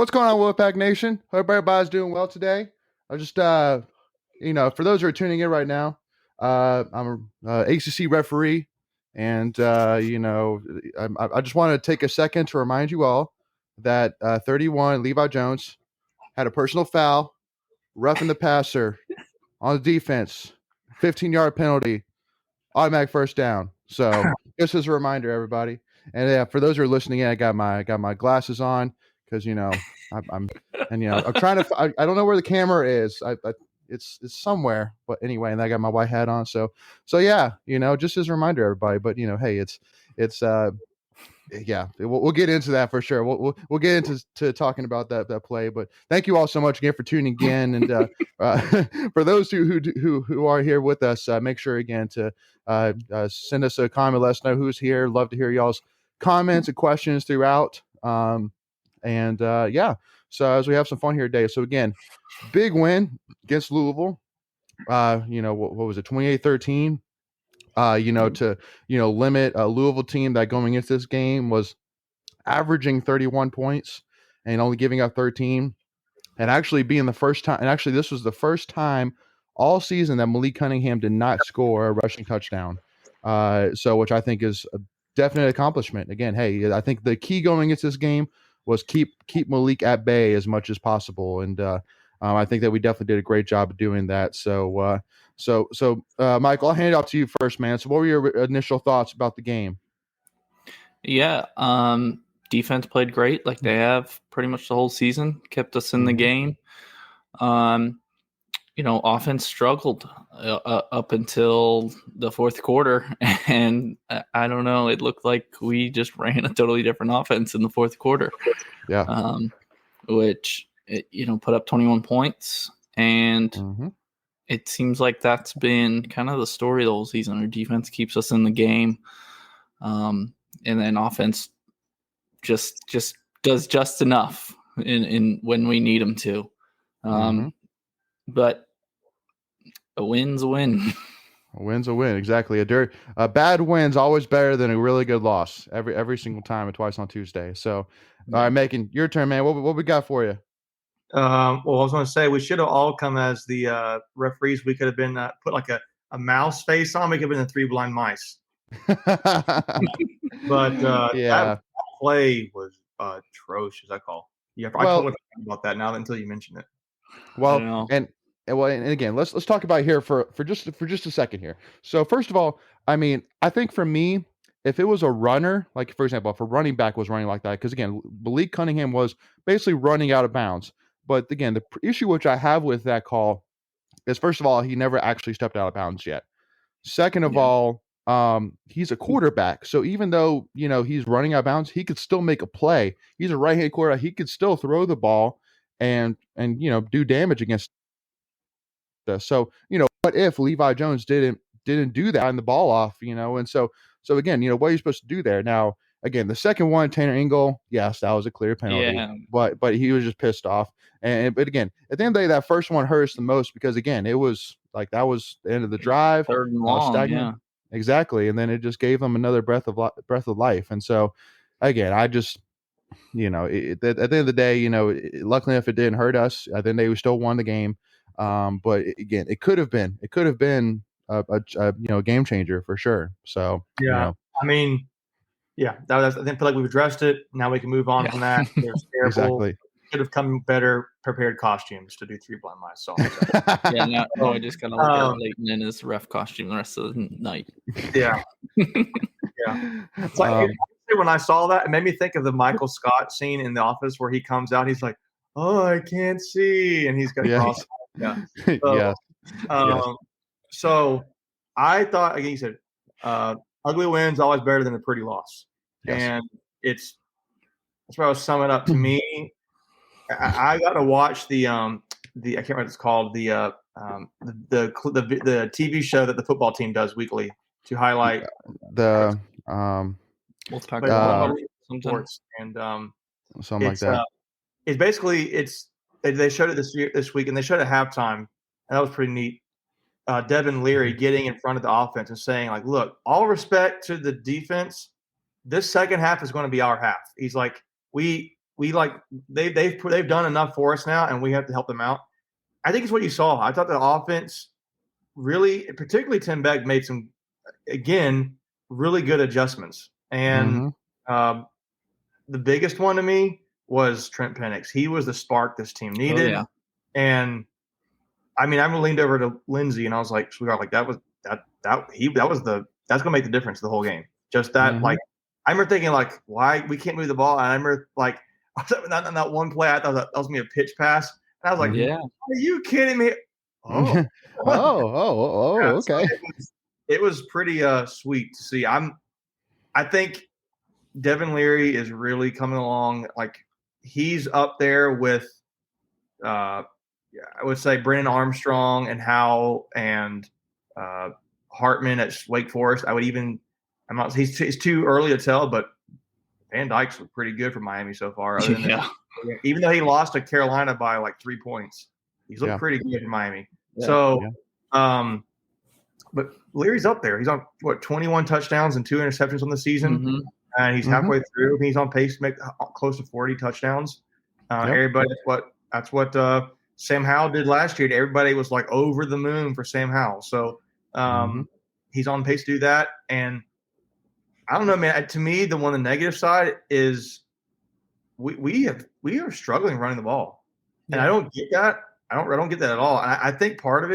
What's going on, Wolfpack Nation? Hope everybody's doing well today. I just, for those who are tuning in right now, I'm a ACC referee, and I just want to take a second to remind you all that 31 Levi Jones had a personal foul, roughing the passer on the defense, 15-yard penalty, automatic first down. So just as a reminder, everybody. And yeah, for those who are listening in, I got my glasses on because I'm trying to. I don't know where the camera is. It's somewhere, but anyway, and I got my white hat on. So yeah, just as a reminder, everybody. But hey, it's yeah, we'll get into that for sure. We'll get into talking about that play. But thank you all so much again for tuning in, and for those who are here with us, make sure again to send us a comment. Let us know who's here. Love to hear y'all's comments and questions throughout. So as we have some fun here today. So again, big win against Louisville. What was it, 28-13? To limit a Louisville team that going into this game was averaging 31 points and only giving up 13, and actually being the first time. And actually, this was the first time all season that Malik Cunningham did not score a rushing touchdown. So which I think is a definite accomplishment. Again, hey, I think the key going into this game was keep Malik at bay as much as possible, and I think that we definitely did a great job of doing that. So Michael, I'll hand it off to you first, man. So what were your initial thoughts about the game? Yeah, defense played great, like they have pretty much the whole season. Kept us in the game. Offense struggled up until the fourth quarter, and I don't know. It looked like we just ran a totally different offense in the fourth quarter. Yeah, which put up 21 points, and it seems like that's been kind of the story of the whole season. Our defense keeps us in the game, and then offense just does just enough in when we need them to. But a win's a win. A win's a win, exactly. A bad win's always better than a really good loss every single time, and twice on Tuesday. So, all right, Macon, your turn, man. What we got for you? Well, I was going to say we should have all come as the referees. We could have been put like a mouse face on. We could have been the three blind mice. But that play was atrocious. I totally forgot about that now until you mentioned it. Well, and again, let's talk about here for just a second here. So first of all, I mean, I think for me, if it was a runner, like for example, if a running back was running like that, because again, Malik Cunningham was basically running out of bounds. But again, the issue which I have with that call is, first of all, he never actually stepped out of bounds yet. Second of all, he's a quarterback. So even though, he's running out of bounds, he could still make a play. He's a right-handed quarterback. He could still throw the ball and do damage against us. So, what if Levi Jones didn't do that and the ball off, and so again, what are you supposed to do there? Now, again, the second one, Tanner Engel, yes, that was a clear penalty, but he was just pissed off. But again, at the end of the day, that first one hurt us the most because again, it was like that was the end of the drive. Third and long, yeah. Exactly, and then it just gave them another breath of life. And so, again, I just, at the end of the day, luckily enough, it didn't hurt us. At the end of the day, we still won the game. But again, it could have been a game changer for sure. So yeah, I mean, yeah, I feel like we've addressed it. Now we can move on from that. It was terrible. Exactly. Should have come better prepared costumes to do three blind mice. So I just kind of look at Leighton in his ref costume the rest of the night. Yeah, yeah. It's like when I saw that, it made me think of the Michael Scott scene in The Office where he comes out. He's like, "Oh, I can't see," and he's got cross. Yeah. So, so I thought, again, you said, ugly win's always better than a pretty loss. Yes. And that's what I was summing up to me. I got to watch the I can't remember what it's called, the TV show that the football team does weekly to highlight the we'll talk about sports and something like that. It's basically they showed it this week, and they showed it at halftime, and that was pretty neat. Devin Leary getting in front of the offense and saying, like, look, all respect to the defense, this second half is going to be our half. He's like, we they've done enough for us now, and we have to help them out. I think it's what you saw. I thought the offense really, particularly Tim Beck, made some, again, really good adjustments. And the biggest one to me was Trent Penix. He was the spark this team needed. Oh, yeah. And I mean, I leaned over to Lindsay and I was like, sweetheart, like that's gonna make the difference the whole game. Just that, like, I remember thinking, like, why we can't move the ball. And I remember, like, on that one play, I thought that was gonna be a pitch pass. And I was like, yeah, are you kidding me? Oh, okay. So it was pretty sweet to see. I think Devin Leary is really coming along. Like, he's up there with I would say Brennan Armstrong and Howell and Hartman at Wake Forest. He's too early to tell, but Van Dyke's looked pretty good for Miami so far. Even though he lost to Carolina by like 3 points, he's looked pretty good for Miami. Yeah. So, but Leary's up there. He's on 21 touchdowns and 2 interceptions on the season, and he's halfway through. He's on pace to make close to 40 touchdowns. Everybody, that's what Sam Howell did last year. Everybody was like over the moon for Sam Howell. So he's on pace to do that. And I don't know, man. To me, the negative side is we are struggling running the ball, and I don't get that. I don't get that at all. And I think part of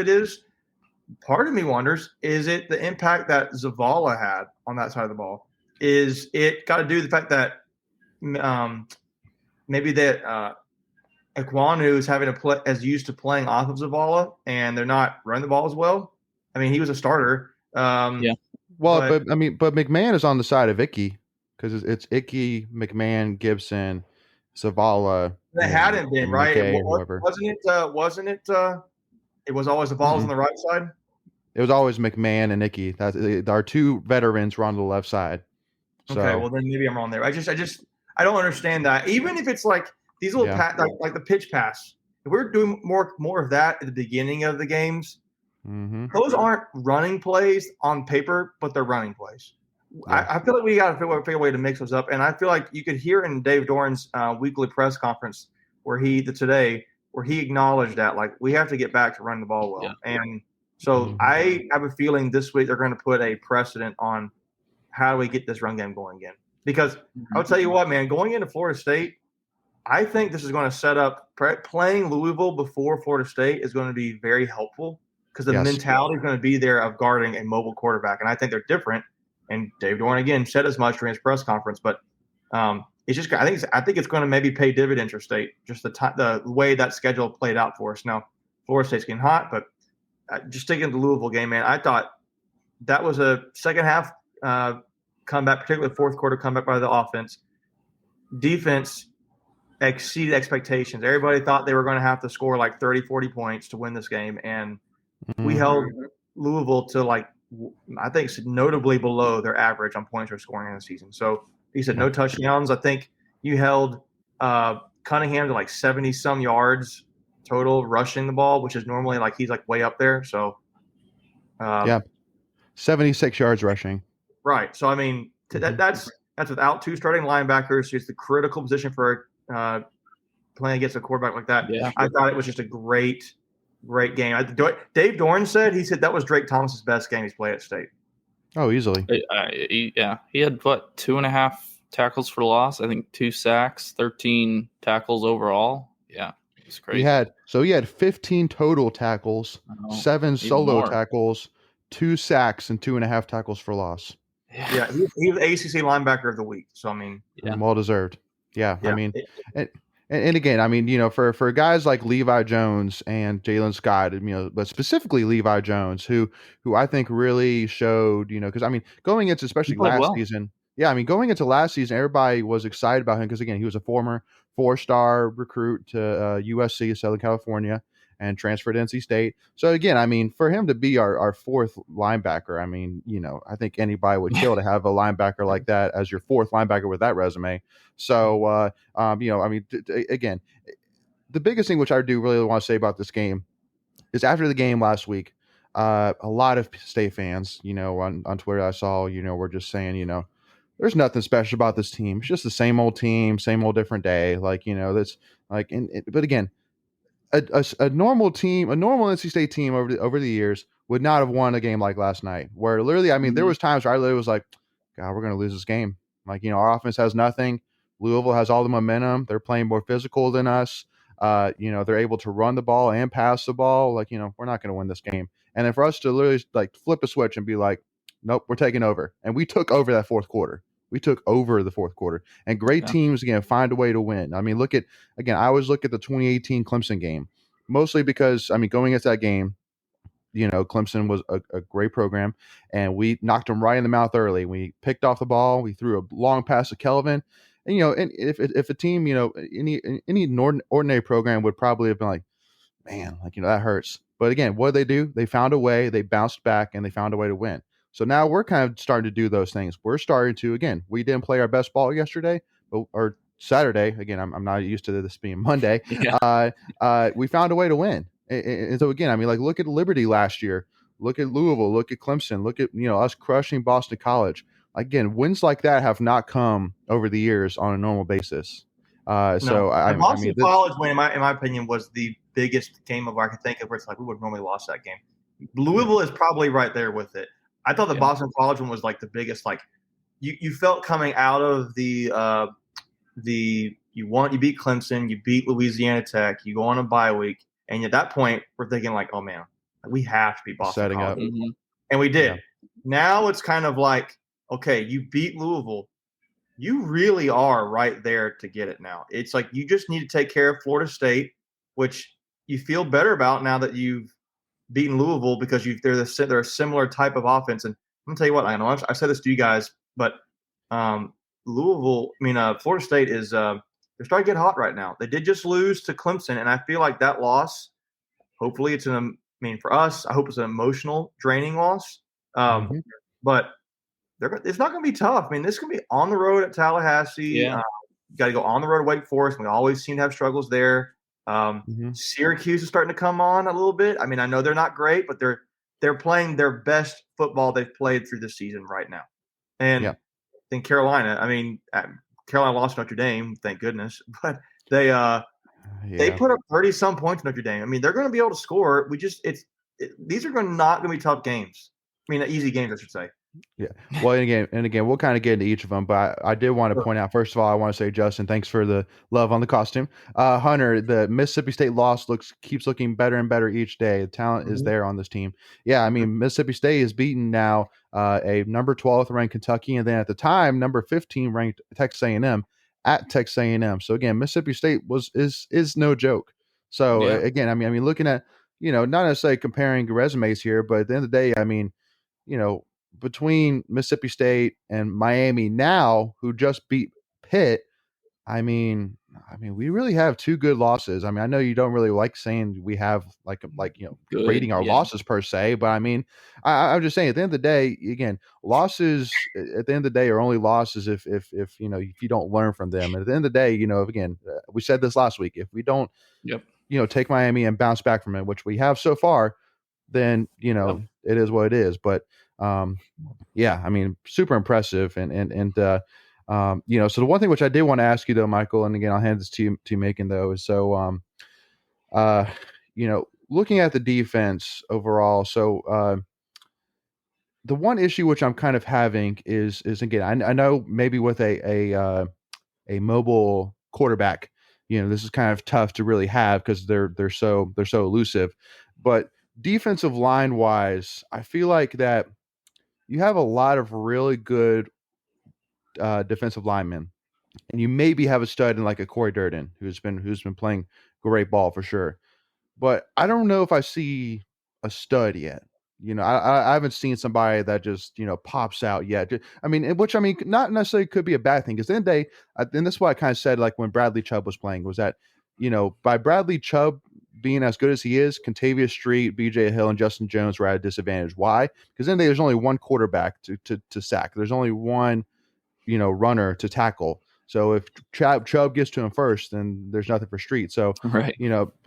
me wonders, is it the impact that Zavala had on that side of the ball? Is it got to do with the fact that maybe that Ekwonu is having to play as used to playing off of Zavala, and they're not running the ball as well? I mean, he was a starter. Well, but McMahon is on the side of Icky, because it's Icky, McMahon, Gibson, Zavala. They hadn't been, right? Wasn't it? It was always Zavala's on the right side. It was always McMahon and Icky. Our 2 veterans were on the left side. So. Okay, well then maybe I'm wrong there. I don't understand that. Even if it's like these little like the pitch pass, if we're doing more of that at the beginning of the games, those aren't running plays on paper, but they're running plays. I feel like we got to figure a way to mix those up, and I feel like you could hear in Dave Doran's weekly press conference where he acknowledged that, like, we have to get back to running the ball well. And so I have a feeling this week they're going to put a precedent on how do we get this run game going again. Because I'll tell you what, man, going into Florida State, I think this is going to set up playing Louisville before Florida State is going to be very helpful, because the mentality is going to be there of guarding a mobile quarterback. And I think they're different. And Dave Doran, again, said as much during his press conference. But it's just, I think it's going to maybe pay dividends for State, just the way that schedule played out for us. Now, Florida State's getting hot, but just taking the Louisville game, man, I thought that was a second half comeback, particularly fourth quarter comeback by the offense. Defense exceeded expectations. Everybody thought they were going to have to score like 30, 40 points to win this game. And we held Louisville to, like, I think notably below their average on points they're scoring in the season. So he said no touchdowns. I think you held Cunningham to like 70-some yards total rushing the ball, which is normally like he's like way up there. So 76 yards rushing. Right. So I mean that's without 2 starting linebackers. So it's the critical position for playing against a quarterback like that. Yeah. I thought it was just a great game. Dave Doran said that was Drake Thomas's best game he's played at State. Oh, easily. He had 2.5 tackles for loss. I think 2 sacks, 13 tackles overall. Yeah, it's crazy. He had 15 total tackles, 7 solo tackles, 2 sacks, and 2.5 tackles for loss. Yeah, he was ACC linebacker of the week. So I mean, well deserved. Yeah, I mean, and again, I mean, you know, for guys like Levi Jones and Jalen Scott, you know, but specifically Levi Jones, who I think really showed, you know, because I mean, going into especially last season, going into last season, everybody was excited about him because, again, he was a former 4-star recruit to USC, Southern California, and transferred to NC State. So again, I mean, for him to be our 4th linebacker, I mean, you know, I think anybody would kill to have a linebacker like that as your 4th linebacker with that resume. So, you know, I mean, again, the biggest thing which I do really want to say about this game is after the game last week, a lot of State fans, you know, on Twitter I saw, you know, were just saying, you know, there's nothing special about this team. It's just the same old team, same old different day. Like, that's like, but again, a normal team, a normal NC State team over the years would not have won a game like last night. Where literally, I mean, there was times where I literally was like, God, we're going to lose this game. Like, our offense has nothing. Louisville has all the momentum. They're playing more physical than us. They're able to run the ball and pass the ball. Like, we're not going to win this game. And then for us to literally like flip a switch and be like, nope, we're taking over. And we took over that fourth quarter. We took over the fourth quarter. And great teams, again, find a way to win. I mean, I always look at the 2018 Clemson game, mostly because, going into that game, Clemson was a great program, and we knocked them right in the mouth early. We picked off the ball. We threw a long pass to Kelvin. And, and if a team, any ordinary program would probably have been like, man, like, that hurts. But again, what did they do? They found a way, they bounced back, and they found a way to win. So now we're kind of starting to do those things. We're starting to, again, we didn't play our best ball yesterday, or Saturday. Again, I'm not used to this being Monday. Yeah. We found a way to win. And so again, like, look at Liberty last year, look at Louisville, look at Clemson, look at, us crushing Boston College. Again, wins like that have not come over the years on a normal basis. So Boston College win, in my opinion, was the biggest game I could think of where it's like we would have normally lost that game. Louisville is probably right there with it. I thought the Boston College one was like the biggest. Like you felt coming out of you beat Clemson, you beat Louisiana Tech, you go on a bye week, and at that point we're thinking like, oh man, we have to beat Boston setting College. up, and we did. Yeah. Now it's kind of like, okay, you beat Louisville. You really are right there to get it now. It's like you just need to take care of Florida State, which you feel better about now that you've beaten Louisville because they're a similar type of offense. And I'm going to tell you what, I know I've said this to you guys, but Florida State is they're starting to get hot right now. They did just lose to Clemson, and I feel like that loss, hopefully for us, I hope it's an emotional, draining loss. But it's not going to be tough. This is going to be on the road at Tallahassee. Yeah. You got to go on the road to Wake Forest. We always seem to have struggles there. Syracuse is starting to come on a little bit. I know they're not great, but they're playing their best football they've played through the season right now. And then Carolina. Carolina lost Notre Dame, thank goodness, but they put up 30-some points in Notre Dame. They're going to be able to score. These are not going to be tough games. Easy games, I should say. Yeah. Well, and again, we'll kind of get into each of them, but I did want to point out, first of all, I want to say, Justin, thanks for the love on the costume. Hunter, the Mississippi State loss keeps looking better and better each day. The talent is there on this team. Yeah. Mississippi State is beaten now a number 12th ranked Kentucky, and then at the time, number 15 ranked Texas A&M at Texas A&M. So again, Mississippi State is no joke. So again, looking at, not necessarily comparing resumes here, but at the end of the day, between Mississippi State and Miami now, who just beat Pitt, we really have two good losses. I know you don't really like saying we have grading our losses per se, but I'm just saying at the end of the day, again, losses at the end of the day are only losses if you don't learn from them. And at the end of the day, again, we said this last week, if we don't, take Miami and bounce back from it, which we have so far, then it is what it is. But super impressive. And so the one thing which I did want to ask you though, Michael, and again, I'll hand this to you, Macon, though, is so, looking at the defense overall. So, the one issue which I'm kind of having is again, I know maybe with a mobile quarterback, this is kind of tough to really have because they're so elusive, but defensive line wise, I feel like that you have a lot of really good defensive linemen, and you maybe have a stud in like a Corey Durden who's been playing great ball for sure. But I don't know if I see a stud yet. I haven't seen somebody that just pops out yet. Which not necessarily could be a bad thing, because then and that's why I kind of said like when Bradley Chubb was playing was that by Bradley Chubb being as good as he is, Contavious Street, BJ Hill, and Justin Jones were at a disadvantage. Why? Because then there's only one quarterback to sack. There's only one, runner to tackle. So if Chubb gets to him first, then there's nothing for Street. So, right.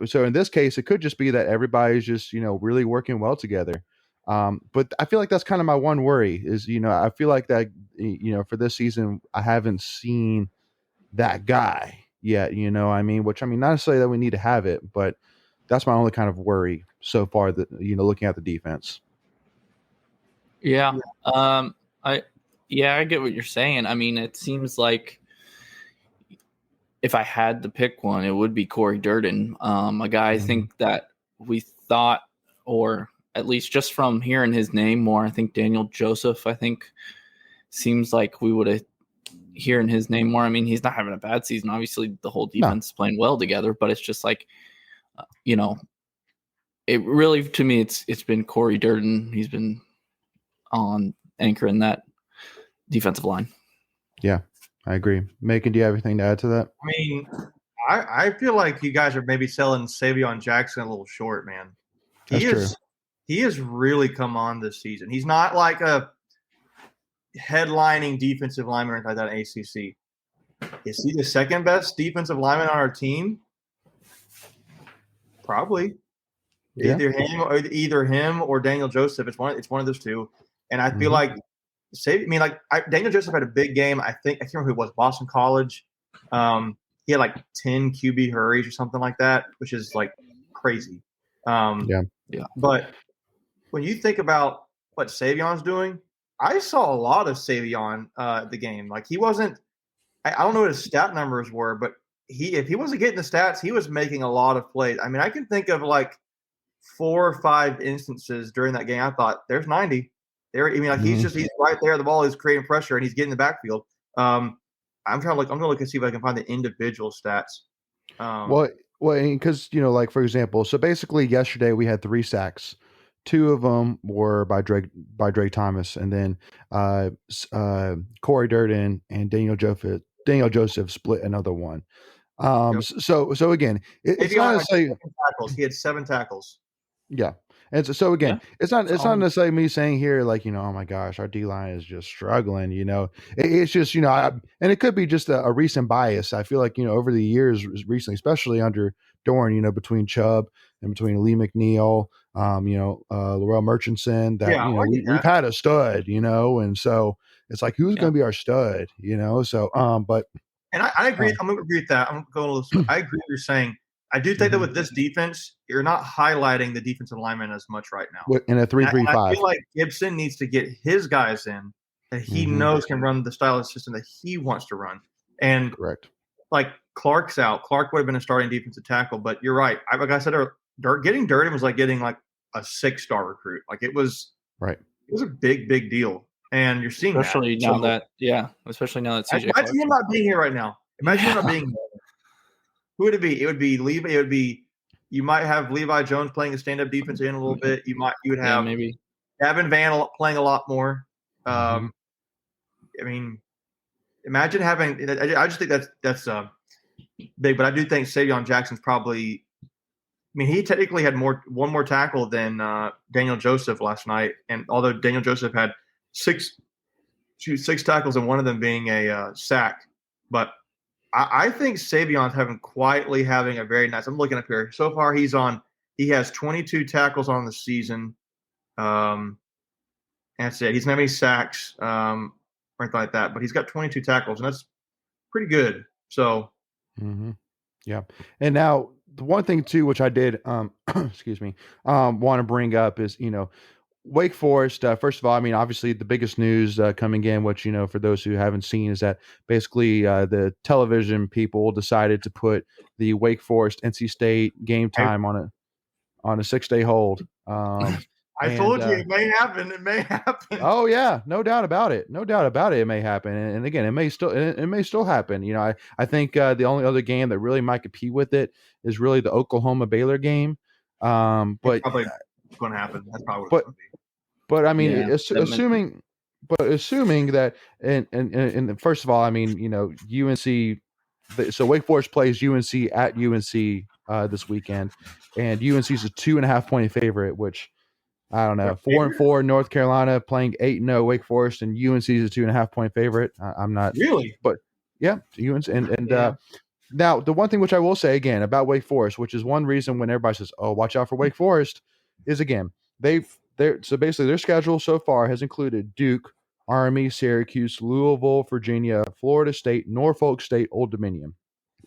So in this case, it could just be that everybody's just, really working well together. But I feel like that's kind of my one worry is, I feel like that, for this season, I haven't seen that guy yet, I mean, which, I mean, not necessarily that we need to have it, but that's my only kind of worry so far that, looking at the defense. Yeah. I get what you're saying. I mean, it seems like if I had to pick one, it would be Corey Durden, a guy I think that we thought, or at least just from hearing his name more, I think Daniel Joseph, I think seems like we would have hearing his name more. I mean, he's not having a bad season. Obviously, the whole defense is playing well together, but it's just like, it really, to me, it's been Corey Durden. He's been on anchoring that defensive line. Yeah, I agree. Macon, do you have anything to add to that? I mean, I feel like you guys are maybe selling Savion Jackson a little short, man. He has really come on this season. He's not like a headlining defensive lineman like that in ACC. Is he the second best defensive lineman on our team? Probably. Yeah. Either him or Daniel Joseph. It's one of those two. And I feel like Daniel Joseph had a big game. I can't remember who it was. Boston College. He had like 10 QB hurries or something like that, which is like crazy. Yeah. But when you think about what Savion's doing, I saw a lot of Savion the game. Like he wasn't. I don't know what his stat numbers were, but if he wasn't getting the stats, he was making a lot of plays. I mean, I can think of like 4 or 5 instances during that game. I thought, there's 90. He's right there. The ball is creating pressure and he's getting the backfield. I'm going to look and see if I can find the individual stats. Well, because like for example, so basically yesterday we had 3 sacks. 2 of them were by Drake Thomas, and then Corey Durden and Daniel Joseph split another one. So again, it's not to say he had 7 tackles. Yeah. And so again, it's not necessarily me saying here, like, oh my gosh, our D-line is just struggling, it's just, and it could be just a recent bias. I feel like, over the years recently, especially under Dorn, between Chubb and between Lee McNeil, Laurel Murchison, that, we've had a stud, and so it's like, who's going to be our stud, so, but. And I agree. I'm going to agree with that. I'm going a little, I agree with you're saying. I do think that with this defense, you're not highlighting the defensive lineman as much right now. In a 3-3-5. I feel like Gibson needs to get his guys in that he knows can run the style of system that he wants to run. And correct. Like Clark's out. Clark would have been a starting defensive tackle, but you're right. Like I said, getting Durden was like getting like a 6-star recruit. Like it was right. It was a big, big deal. And you're seeing especially now that CJ. Imagine him not being here right now. Imagine him not being here. Who would it be? It would be Levi. It would be you might have Levi Jones playing a stand-up defense in a little bit. You would have maybe Davin Van playing a lot more. I mean, imagine having. I just think that's big, but I do think Savion Jackson's probably. I mean, he technically had one more tackle than Daniel Joseph last night, and although Daniel Joseph had 6 tackles and one of them being a sack, but. I think Savion's quietly having a very nice. I'm looking up here. So far, he has 22 tackles on the season. That's it. He's not any sacks or anything like that, but he's got 22 tackles, and that's pretty good. So, yeah. And now the one thing too, which I did, excuse me, want to bring up is Wake Forest, first of all, I mean, obviously the biggest news coming in, which, for those who haven't seen, is that basically the television people decided to put the Wake Forest NC State game time on a 6-day hold. I told you it may happen. It may happen. Oh yeah, no doubt about it. No doubt about it. It may happen, and again, it may still happen. I think the only other game that really might compete with it is really the Oklahoma Baylor game. But it's probably going to happen. That's probably what it's going to be. But I mean, assuming that, and first of all, I mean, UNC. So Wake Forest plays UNC at UNC this weekend, and UNC is a 2.5 point favorite, which I don't know. 4-4 North Carolina playing 8-0 Wake Forest, and UNC is a 2.5 point favorite. I'm not really, but yeah, UNC and now the one thing which I will say again about Wake Forest, which is one reason when everybody says, "Oh, watch out for Wake Forest," is again So basically their schedule so far has included Duke, Army, Syracuse, Louisville, Virginia, Florida State, Norfolk State, Old Dominion.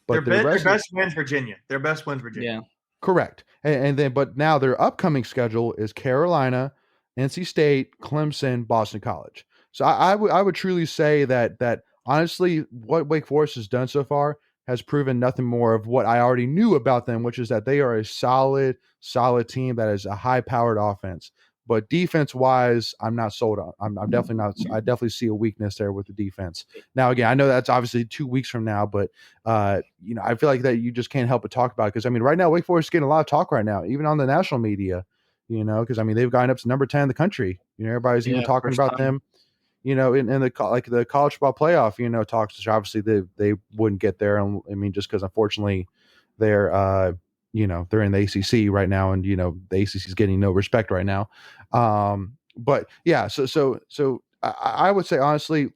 But their best wins Virginia. Their best wins Virginia. Yeah. Correct. But now their upcoming schedule is Carolina, NC State, Clemson, Boston College. So I would truly say that honestly, what Wake Forest has done so far has proven nothing more of what I already knew about them, which is that they are a solid team that is a high-powered offense. But defense-wise, I'm not sold on. I'm definitely not. I definitely see a weakness there with the defense. Now, again, I know that's obviously 2 weeks from now, but I feel like that you just can't help but talk about it because right now Wake Forest is getting a lot of talk right now, even on the national media. Because they've gotten up to number 10 in the country. Everybody's even talking about them. In the the college football playoff, talks, which obviously they wouldn't get there. Just because unfortunately they're they're in the ACC right now, and the ACC is getting no respect right now. But yeah, so I would say honestly,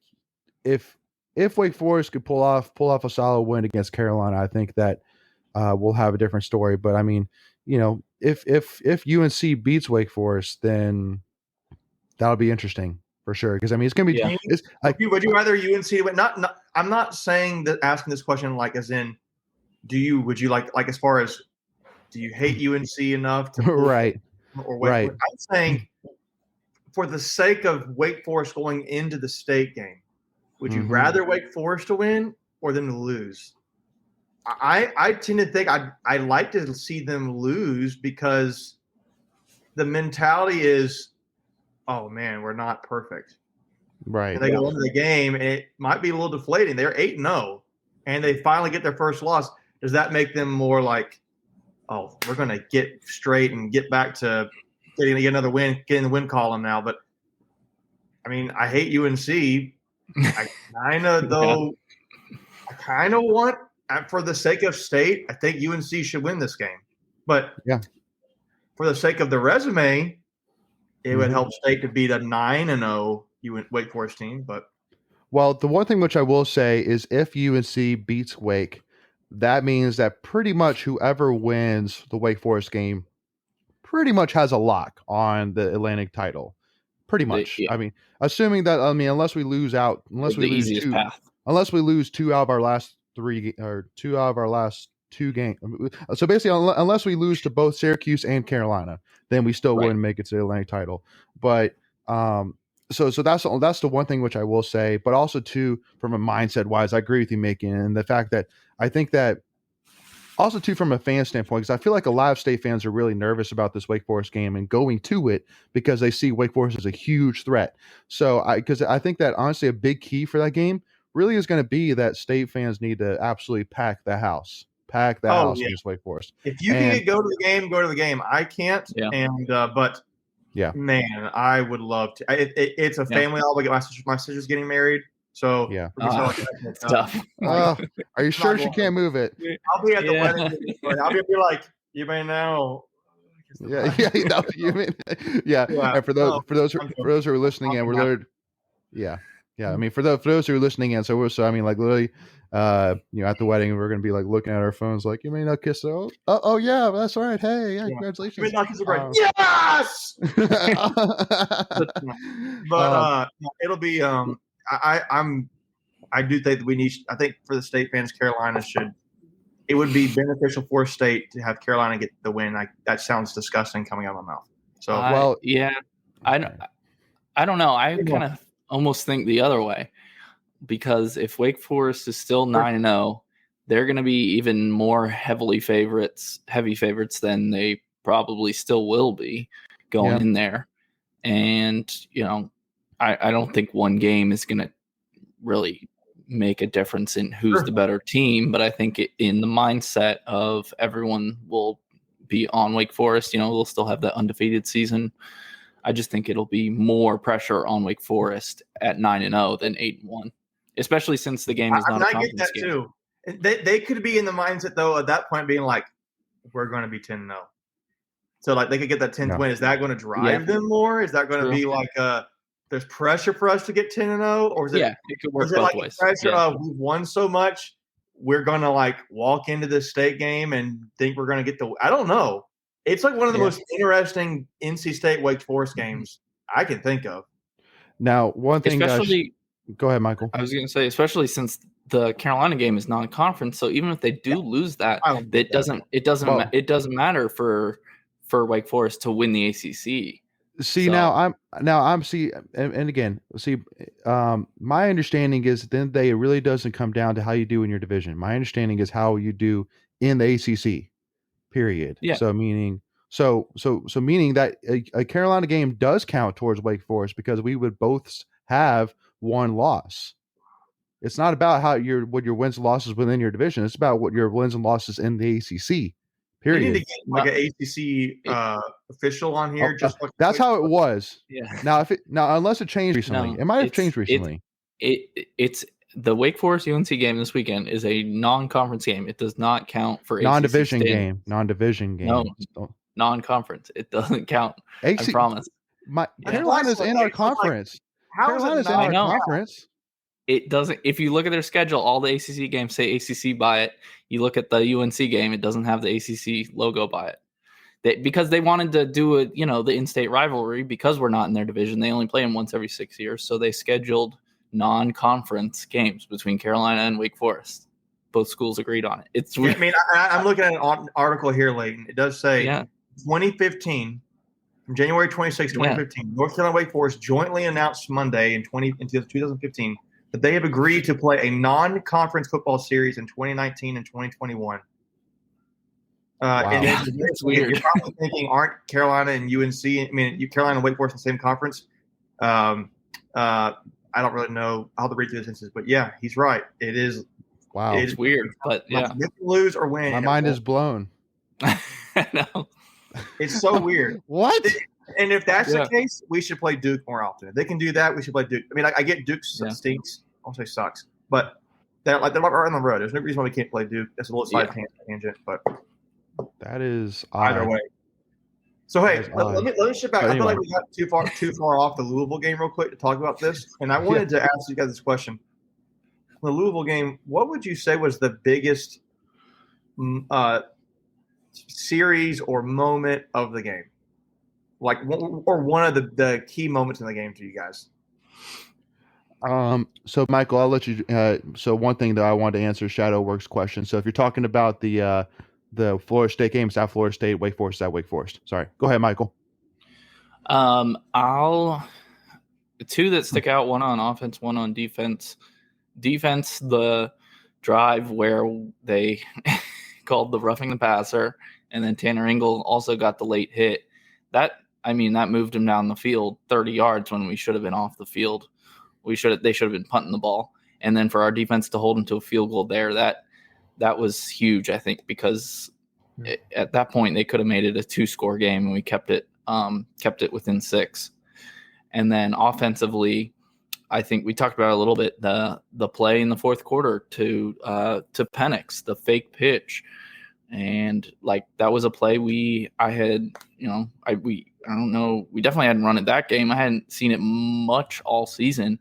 if Wake Forest could pull off a solid win against Carolina, I think that we'll have a different story. But if UNC beats Wake Forest, then that'll be interesting for sure. Because it's gonna be. Yeah. It's like, would you rather UNC win? Not. I'm not saying that. Asking this question like as in, would you like as far as, do you hate UNC enough to right? Or Wake right. Forest? I'm saying, for the sake of Wake Forest going into the state game, would you rather Wake Forest to win or them to lose? I tend to think I like to see them lose because the mentality is, oh man, we're not perfect. Right. And they go into the game, and it might be a little deflating. They're 8-0, and they finally get their first loss. Does that make them more like, oh, we're going to get straight and get back to getting another win, get in the win column now? But I hate UNC. I kind of I kind of want, for the sake of state, I think UNC should win this game. But for the sake of the resume, it would help state to beat a 9-0 Wake Forest team. But the one thing which I will say is if UNC beats Wake, that means that pretty much whoever wins the Wake Forest game pretty much has a lock on the Atlantic title. Pretty much. Assuming that, unless we lose out, unless we lose 2 out of our last 3 or 2 out of our last 2 games. So basically, unless we lose to both Syracuse and Carolina, then we still wouldn't make it to the Atlantic title. But so that's the one thing which I will say. But also too, from a mindset wise, I agree with you, making, and the fact that I think that also too from a fan standpoint, because I feel like a lot of state fans are really nervous about this Wake Forest game and going to it because they see Wake Forest as a huge threat. So because I think that honestly a big key for that game really is going to be that state fans need to absolutely pack the house against Wake Forest. If you can go to the game, go to the game. I can't, but man, I would love to. It's a family obligation. My sister's getting married, so it's tough. Are you sure she can't move it? I'll be at the wedding. I'll be like, you may know. And for those who are listening, and we're literally, for those who are listening in, literally, at the wedding, we're gonna be like looking at our phones, like, you may not kiss her. Oh yeah, that's all right. Hey, congratulations. You may not kiss her. Yes. But it'll be. I do think that we need. I think for the state fans, Carolina should. It would be beneficial for state to have Carolina get the win. That sounds disgusting coming out of my mouth. So I don't know. I kind of almost think the other way, because if Wake Forest is still 9-0, they're going to be even more heavy favorites than they probably still will be going in there. And I don't think one game is going to really make a difference in who's the better team, but I think in the mindset of everyone will be on Wake Forest. They'll still have that undefeated season. I just think it'll be more pressure on Wake Forest at 9-0 than 8-1, especially since the game is not a conference game. Too. They could be in the mindset though at that point being like, we're going to be 10-0. So like they could get that 10th win. Is that going to drive them more? Is that going to be like there's pressure for us to get 10-0, or is it? Yeah, it could work both ways. Pressure we've won so much, we're going to like walk into this state game and think we're going to get the. I don't know. It's like one of the most interesting NC State Wake Forest games I can think of. Now, one thing, especially, go ahead, Michael. I was going to say, especially since the Carolina game is non-conference, so even if they do lose that, it doesn't matter for Wake Forest to win the ACC. See, so. And again, my understanding is then it really doesn't come down to how you do in your division. My understanding is how you do in the ACC, period. Yeah. So meaning that a Carolina game does count towards Wake Forest because we would both have one loss. It's not about what your wins and losses within your division. It's about what your wins and losses in the ACC. Period. We need to get like an ACC official on here. That's how it was. Yeah. Now, unless it changed recently, it might have changed recently. It's the Wake Forest UNC game this weekend is a non-conference game. It does not count for non-division game. Non-division game. No, non-conference. It doesn't count. I promise. Carolina's in our conference. Carolina's in our conference. It doesn't. If you look at their schedule, all the ACC games say ACC by it. You look at the UNC game; it doesn't have the ACC logo by it. Because they wanted to do it, the in-state rivalry. Because we're not in their division, they only play them once every 6 years. So they scheduled non-conference games between Carolina and Wake Forest. Both schools agreed on it. It's weird. I mean, I'm looking at an article here, Leighton. It does say 2015, from January 26, 2015, North Carolina Wake Forest jointly announced Monday in 2015 that they have agreed to play a non-conference football series in 2019 and 2021. Wow. And it's weird. You're probably thinking, aren't Carolina and UNC? I mean, Carolina and Wake Forest in the same conference. I don't really know how to read through this, but yeah, he's right. It is. Wow, it's weird, but yeah, lose or win. My mind is blown. No, it's so weird. What? And if that's the case, we should play Duke more often. If they can do that, we should play Duke. I mean, I get Duke stinks. I won't say sucks, but they're right on the road. There's no reason why we can't play Duke. That's a little side tangent, but that is either way. So hey, let me shift back. I feel like we got too far off the Louisville game real quick to talk about this, and I wanted to ask you guys this question. The Louisville game, what would you say was the biggest series or moment of the game? Like, or one of the key moments in the game to you guys? So Michael, I'll let you. So one thing that I wanted to answer Shadow Works' question. So if you're talking about the Florida State game, it's at Florida State. Wake Forest is at Wake Forest. Sorry, go ahead, Michael. Two that stick out. One on offense, one on defense. Defense, the drive where they called the roughing the passer, and then Tanner Engel also got the late hit. That moved him down the field 30 yards when we should have been off the field. They should have been punting the ball. And then for our defense to hold him to a field goal there, that was huge, I think, because at that point they could have made it a 2-score game, and we kept it within 6. And then offensively, I think we talked about it a little bit, the play in the fourth quarter to Penix, the fake pitch. And like that was a play we definitely hadn't run it that game. I hadn't seen it much all season,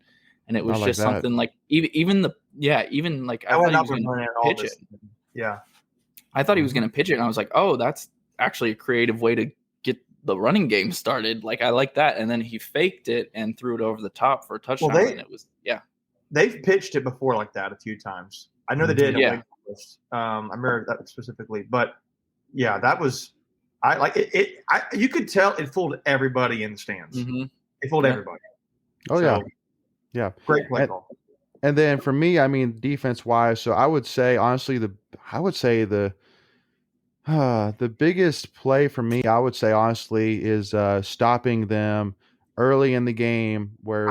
and it was just something like even like I thought he was going to pitch it. Yeah, I thought he was going to pitch it, and I was like, oh, that's actually a creative way to get the running game started. Like I like that, and then he faked it and threw it over the top for a touchdown. And it was they've pitched it before like that a few times. I know they did. I remember that specifically, but yeah, that was I like it. You could tell it fooled everybody in the stands. Mm-hmm. It fooled everybody. Oh so, yeah, great play call. And then for me, I mean, defense wise, so I would say honestly, the biggest play for me, I would say honestly, is stopping them early in the game where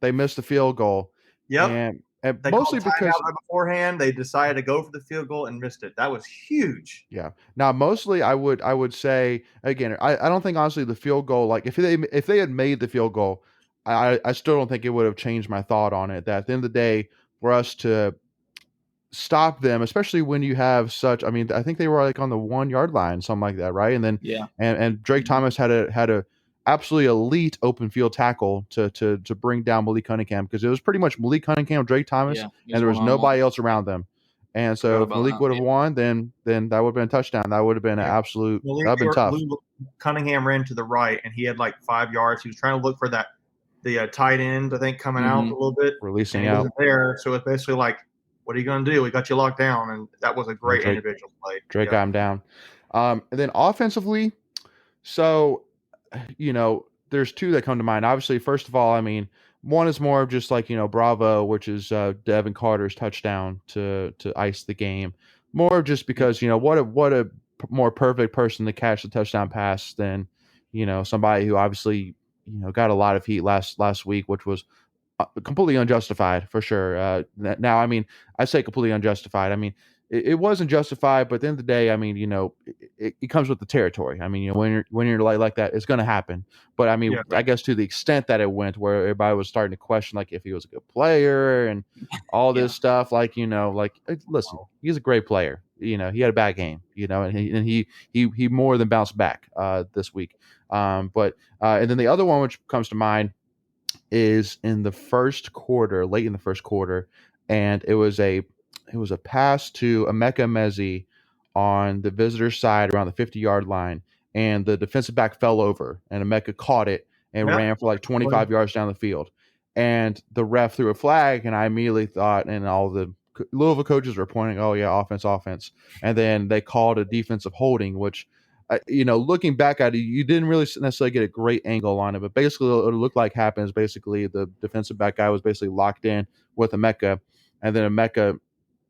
they missed the field goal. Yep. And they mostly because beforehand they decided to go for the field goal and missed it. That was huge. Yeah. Now, mostly I would say again, I don't think honestly the field goal, like if they had made the field goal, I still don't think it would have changed my thought on it. That at the end of the day, for us to stop them, especially when you have such, I mean, I think they were like on the 1 yard line, something like that, right? And then and Drake Thomas had a absolutely elite open field tackle to bring down Malik Cunningham, because it was pretty much Malik Cunningham, Drake Thomas, and there was nobody else around them. And so if Malik would have won, then that would have been a touchdown. That would have been an absolute. That would have been tough. Cunningham ran to the right, and he had like 5 yards. He was trying to look for the tight end, I think, coming out a little bit, releasing and he out wasn't there. So it's basically like, what are you going to do? We got you locked down, and that was a great individual play. Drake got him down. And then offensively, so there's two that come to mind. Obviously, first of all, I mean, one is more of just like Bravo, which is Devin Carter's touchdown to ice the game. More just because what a more perfect person to catch the touchdown pass than somebody who obviously got a lot of heat last week, which was completely unjustified for sure. Now, I mean, I say completely unjustified. I mean, it wasn't justified, but at the end of the day, I mean, it comes with the territory. I mean, when you're like that, it's going to happen. But I mean, I guess to the extent that it went, where everybody was starting to question like if he was a good player and all this stuff, like listen, he's a great player. He had a bad game, and he more than bounced back this week. But and then the other one which comes to mind is in the first quarter, late in the first quarter, and it was a pass to Emeka Mezi on the visitor side around the 50-yard line, and the defensive back fell over, and Emeka caught it and ran for like 25 yards down the field. And the ref threw a flag, and I immediately thought, and all the Louisville coaches were pointing, oh, yeah, offense. And then they called a defensive holding, which, looking back at it, you didn't really necessarily get a great angle on it. But basically, what it looked like happened is basically the defensive back guy was basically locked in with Emeka. And then Emeka,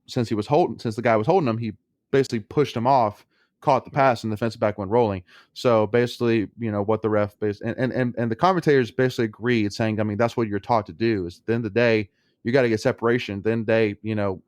since the guy was holding him, he basically pushed him off, caught the pass, and the defensive back went rolling. So basically, what the ref and the commentators basically agreed, saying, I mean, that's what you're taught to do. Is at the end of the day, you got to get separation. Then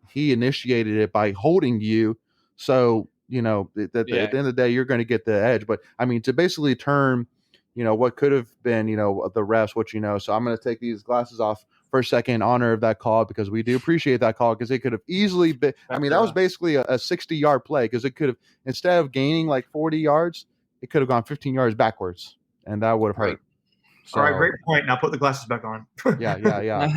he initiated it by holding you. So at the end of the day, you're going to get the edge. But I mean, to basically turn, what could have been, the refs, So I'm going to take these glasses off for a second in honor of that call, because we do appreciate that call, because it could have easily been, I mean, that was basically a 60-yard play, because it could have, instead of gaining like 40 yards, it could have gone 15 yards backwards, and that would have hurt. So, all right, great point. Now put the glasses back on. yeah.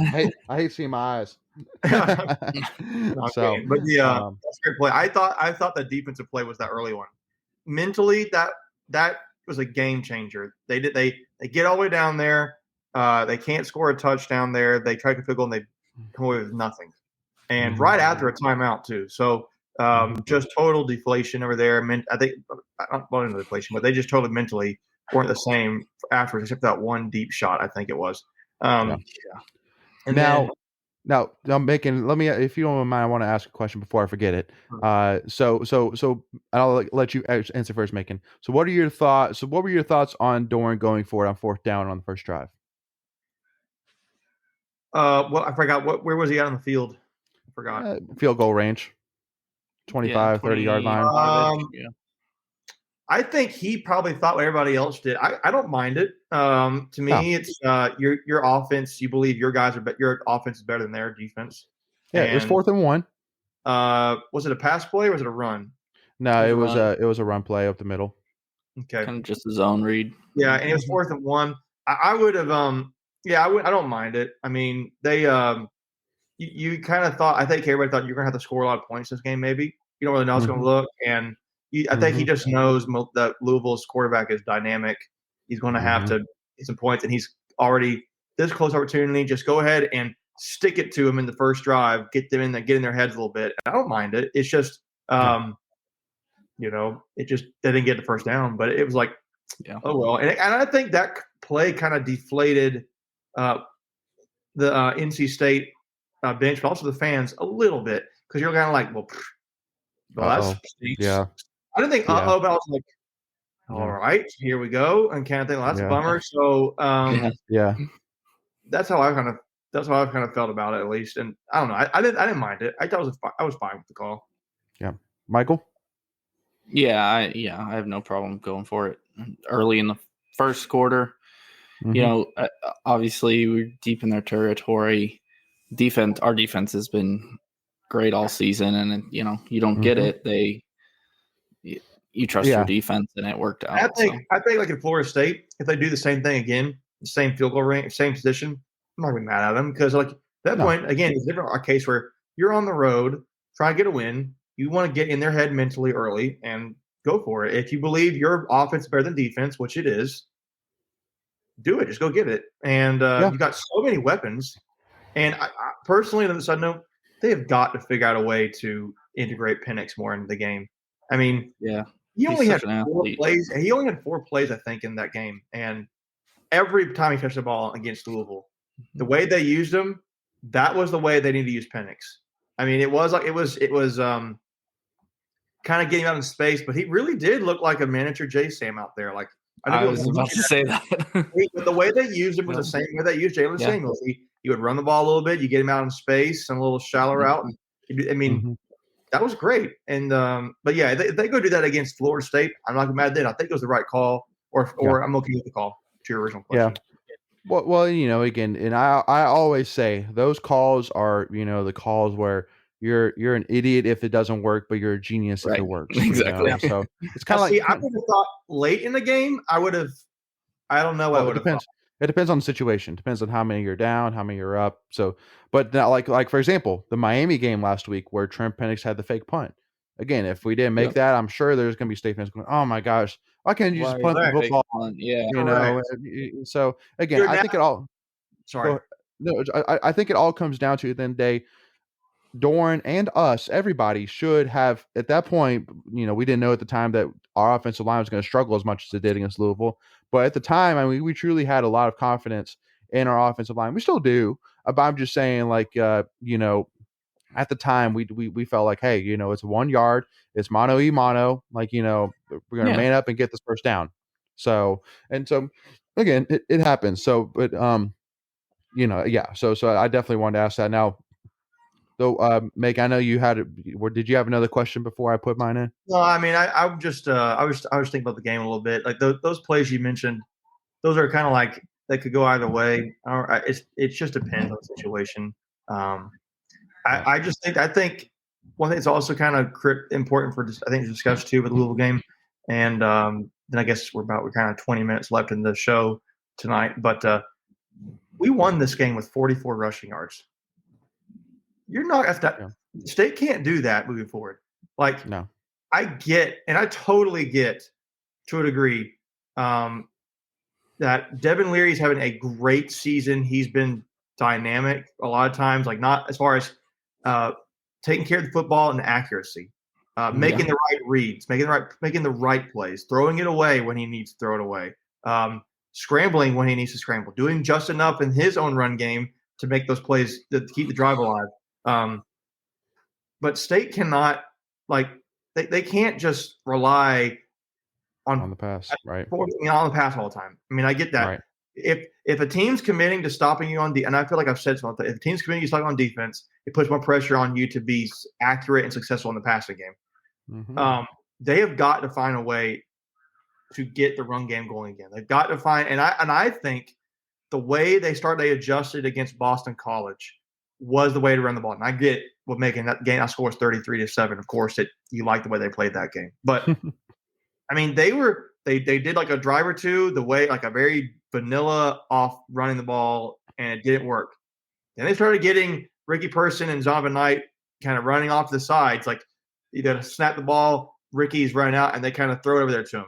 I hate seeing my eyes. But that's a great play. I thought the defensive play was that early one. Mentally, that was a game changer. They get all the way down there. They can't score a touchdown there. They try to field goal and they come away with nothing. And right after a timeout too. So just total deflation over there. I think not deflation, but they just totally mentally weren't the same afterwards, except that one deep shot, I think it was. And now I'm making. Let me, if you don't mind, I want to ask a question before I forget it. So I'll let you answer first, Macon. So what were your thoughts on Doran going for it on fourth down on the first drive? Well, I forgot where was he out on the field? I forgot. Field goal range, 25, 30-yard line. I think he probably thought what everybody else did. I don't mind it. To me, it's your offense. You believe your offense is better than their defense. Yeah, it was 4th and 1. Was it a pass play or was it a run? No, it was a run play up the middle. Okay, kind of just a zone read. Yeah, and it was 4th and 1. I would have. I don't mind it. I mean, they. You kind of thought. I think everybody thought you're going to have to score a lot of points this game. Maybe you don't really know how it's going to look, and I think he just knows that Louisville's quarterback is dynamic. He's going to have to get some points, and he's already this close opportunity. Just go ahead and stick it to him in the first drive. Get them in there, get in their heads a little bit. I don't mind it. It's just, it just they didn't get the first down, but it was like, oh well. And I think that play kind of deflated the NC State bench, but also the fans a little bit, because you're kind of like, well, that's yeah. I didn't think but I was like, all right, here we go, and kind of think, well, that's a bummer. So that's how I kind of felt about it, at least. And I don't know, I didn't mind it. I thought I was fine with the call. Yeah, Michael. I have no problem going for it early in the first quarter. Obviously we're deep in their territory. Our defense has been great all season, and you don't get it. You trust your defense, and it worked out. I think like in Florida State, if they do the same thing again, the same field goal range, same position, I'm not gonna be mad at them, because like at that point again, it's different. A case where you're on the road, try to get a win. You want to get in their head mentally early and go for it. If you believe your offense is better than defense, which it is, do it. Just go get it. And you got so many weapons. And I personally, on the side note, they have got to figure out a way to integrate Penix more into the game. I mean, he only had 4 plays. He only had 4 plays, I think, in that game. And every time he touched the ball against Louisville, the way they used him, that was the way they need to use Penix. I mean, it was kind of getting out in space, but he really did look like a miniature J Sam out there. Like I was about to say that. But the way they used him was the same way they used Jalen Samuels. He would run the ball a little bit, you get him out in space, and a little shallow route. I mean, that was great. And but yeah, they go do that against Florida State. I'm not mad at that. I think it was the right call, or I'm okay with the call to your original question. Yeah. Well, again, and I always say those calls are, the calls where you're an idiot if it doesn't work, but you're a genius if it works. Exactly. So it's kind of like I would have thought late in the game. I would have. I don't know. Well, it depends. It depends on the situation. Depends on how many you're down, how many you're up. So, but now, like for example, the Miami game last week where Trent Penix had the fake punt. Again, if we didn't make that, I'm sure there's going to be state fans going, "Oh my gosh, why can't you just punt the football?" So again, I think it all. Sorry. No, I think it all comes down to at the end of the day. Doran and us, everybody should have at that point. We didn't know at the time that our offensive line was going to struggle as much as it did against Louisville. But at the time, I mean, we truly had a lot of confidence in our offensive line. We still do. But I'm just saying, like, at the time, we felt like, hey, it's 1 yard, it's mano y mano, like, we're going to man up and get this first down. So again, it happens. So, but So I definitely wanted to ask that now. So, Meg, I know you had it. Did you have another question before I put mine in? No, I mean, I was thinking about the game a little bit. Like those plays you mentioned, those are kind of like they could go either way. It just depends on the situation. I think one thing that's also kind of important for I think to discuss too with the Louisville game, and then I guess we're kind of 20 minutes left in the show tonight. But we won this game with 44 rushing yards. You're not State can't do that moving forward. Like, no, I get, and I totally get to a degree that Devin Leary's having a great season. He's been dynamic a lot of times, like not as far as taking care of the football and accuracy, making the right reads, making the right plays, throwing it away when he needs to throw it away, scrambling when he needs to scramble, doing just enough in his own run game to make those plays to keep the drive alive. But State cannot, like, they can't just rely on the pass, right? On the pass all the time. I mean, I get that. Right. If a team's committing to stopping you on and I feel like I've said something, if a team's committing to stopping on defense, it puts more pressure on you to be accurate and successful in the passing game. They have got to find a way to get the run game going again. They've got to find, and I think the way they adjusted against Boston College was the way to run the ball. And I get what making that game, I scores 33-7. Of course, you like the way they played that game. But I mean, they did like a drive or two, the way like a very vanilla off running the ball, and it didn't work. Then they started getting Ricky Person and Zonovan Knight kind of running off the sides, like you got to snap the ball, Ricky's running out, and they kind of throw it over there to him.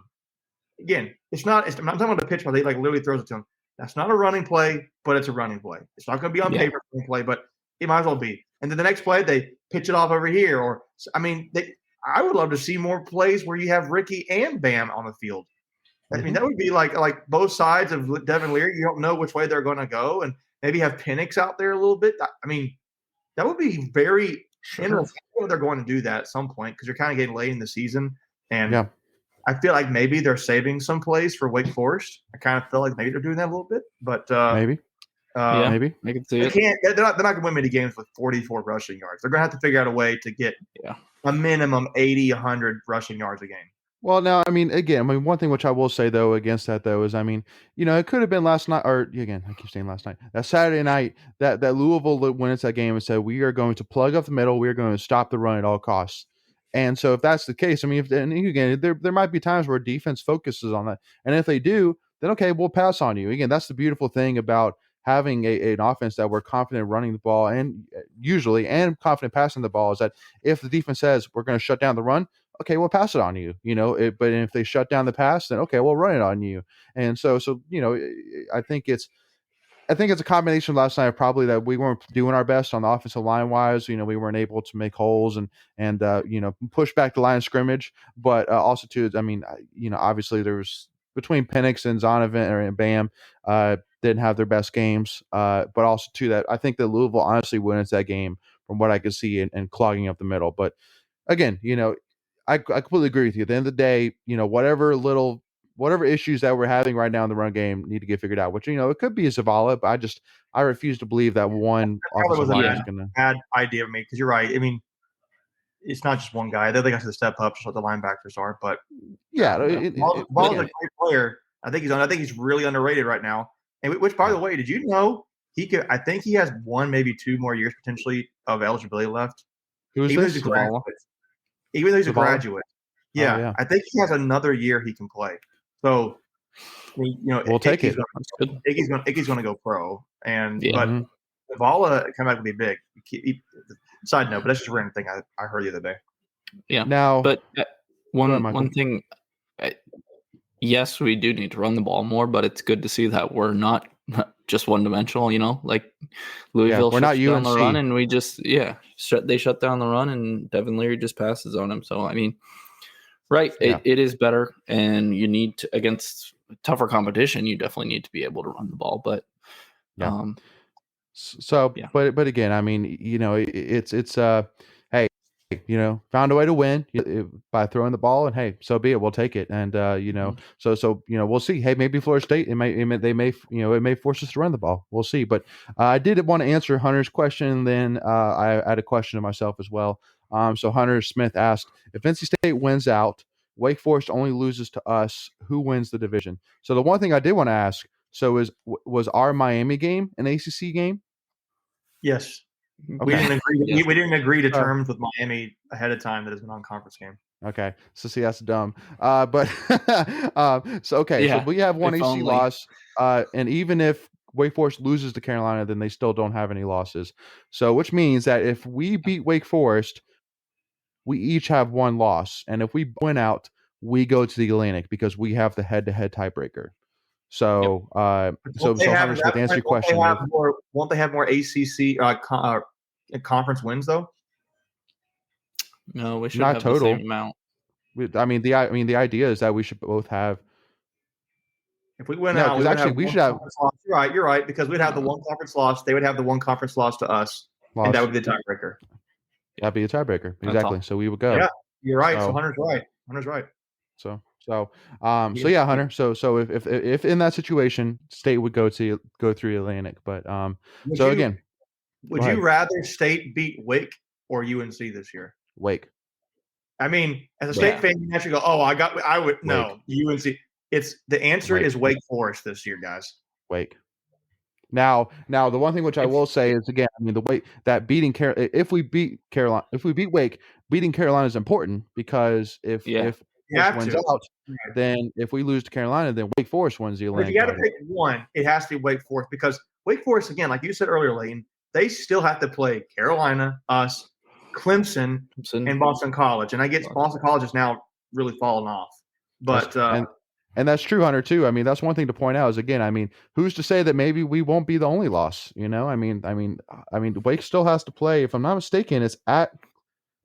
Again, I'm not talking about the pitch play. They like literally throws it to him. That's not a running play, but it's a running play. It's not going to be on paper running play, but it might as well be. And then the next play, they pitch it off over here. Or, I mean, I would love to see more plays where you have Ricky and Bam on the field. I mean, that would be like both sides of Devin Leary. You don't know which way they're going to go, and maybe have Penix out there a little bit. I mean, that would be very interesting. I know they're going to do that at some point because you're kind of getting late in the season. And I feel like maybe they're saving some plays for Wake Forest. I kind of feel like maybe they're doing that a little bit, but maybe. Maybe I can see it. They're not going to win many games with 44 rushing yards. They're going to have to figure out a way to get a minimum 80, 100 rushing yards a game. Well, now, I mean, one thing which I will say though against that though is, I mean, it could have been last night, or again, I keep saying last night, that Saturday night that Louisville went into that game and said, we are going to plug up the middle, we are going to stop the run at all costs. And so if that's the case, I mean, there might be times where defense focuses on that, and if they do, then okay, we'll pass on you. Again, that's the beautiful thing about having an offense that we're confident running the ball and confident passing the ball is that if the defense says we're going to shut down the run, okay, we'll pass it on you, but if they shut down the pass, then okay, we'll run it on you. And so, I think it's a combination last night of probably that we weren't doing our best on the offensive line wise. We weren't able to make holes and push back the line of scrimmage, but also too, obviously there was between Penix and Zonovan and Bam didn't have their best games, but also too that I think that Louisville honestly wins that game from what I could see and clogging up the middle. But again, I completely agree with you. At the end of the day, whatever issues that we're having right now in the run game need to get figured out, which, it could be a Zavala, but I refuse to believe that one offensive line is going to. Bad idea of me, because you're right. I mean, it's not just one guy. They got to step up just what the linebackers are. But yeah, Ball's a great player. I think he's really underrated right now. And which, by the way, did you know he could? I think he has 1, maybe 2 more years potentially of eligibility left. Who's even this? Even though he's a graduate. Yeah, yeah, I think he has another year he can play. So, we'll take it. Iggy's going to go pro, but Zavala come out to be big. Side note, but that's just a random thing I heard the other day. Yeah. Now, but one thing, yes, we do need to run the ball more, but it's good to see that we're not just one dimensional. Like Louisville, we're not down UNC. the run, and we just they shut down the run, and Devin Leary just passes on him. So I mean. Right. It is better, and you need to, against tougher competition, you definitely need to be able to run the ball. But but again, I mean, it's hey, found a way to win by throwing the ball, and hey, so be it. We'll take it. And so we'll see. Hey, maybe Florida State, it may force us to run the ball. We'll see. But I did want to answer Hunter's question, and then I had a question to myself as well. So Hunter Smith asked, if NC State wins out, Wake Forest only loses to us, who wins the division? So the one thing I did want to ask, was our Miami game an ACC game? Yes. Okay. We didn't agree. We didn't agree to terms with Miami ahead of time that it's a non-conference game. Okay, so see, that's dumb. But so we have one ACC loss, and even if Wake Forest loses to Carolina, then they still don't have any losses. So which means that if we beat Wake Forest, we each have one loss, and if we win out, we go to the Atlantic because we have the head-to-head tiebreaker. So, Hunter Smith, answer your question. Won't they have more ACC conference wins though? No, we should not have total. the same amount. The idea is that we should both have. If we win out, we should have. You're right, because we'd have the one conference loss. They would have the one conference loss to us, and that would be the tiebreaker. That'd be a tiebreaker, exactly. So we would go. Yeah, you're right. So Hunter's right. So yeah, Hunter. So if in that situation, State would go through Atlantic, but would you rather State beat Wake or UNC this year? Wake. I mean, as a State fan, you actually go, I would no UNC. The answer is Wake Forest this year, guys. Wake. Now, the one thing which I will say is, again, I mean, the way that if we beat Wake, beating Carolina is important, because if wins out, then if we lose to Carolina, then Wake Forest wins the Atlantic. If you got to pick one, it has to be Wake Forest, because Wake Forest, again, like you said earlier, Layton, they still have to play Carolina, us, Clemson, and Boston College. And I get Boston College is now really fallen off, but. And that's true, Hunter, too. I mean, that's one thing to point out is, again, I mean, who's to say that maybe we won't be the only loss? I mean, Wake still has to play. If I'm not mistaken, it's at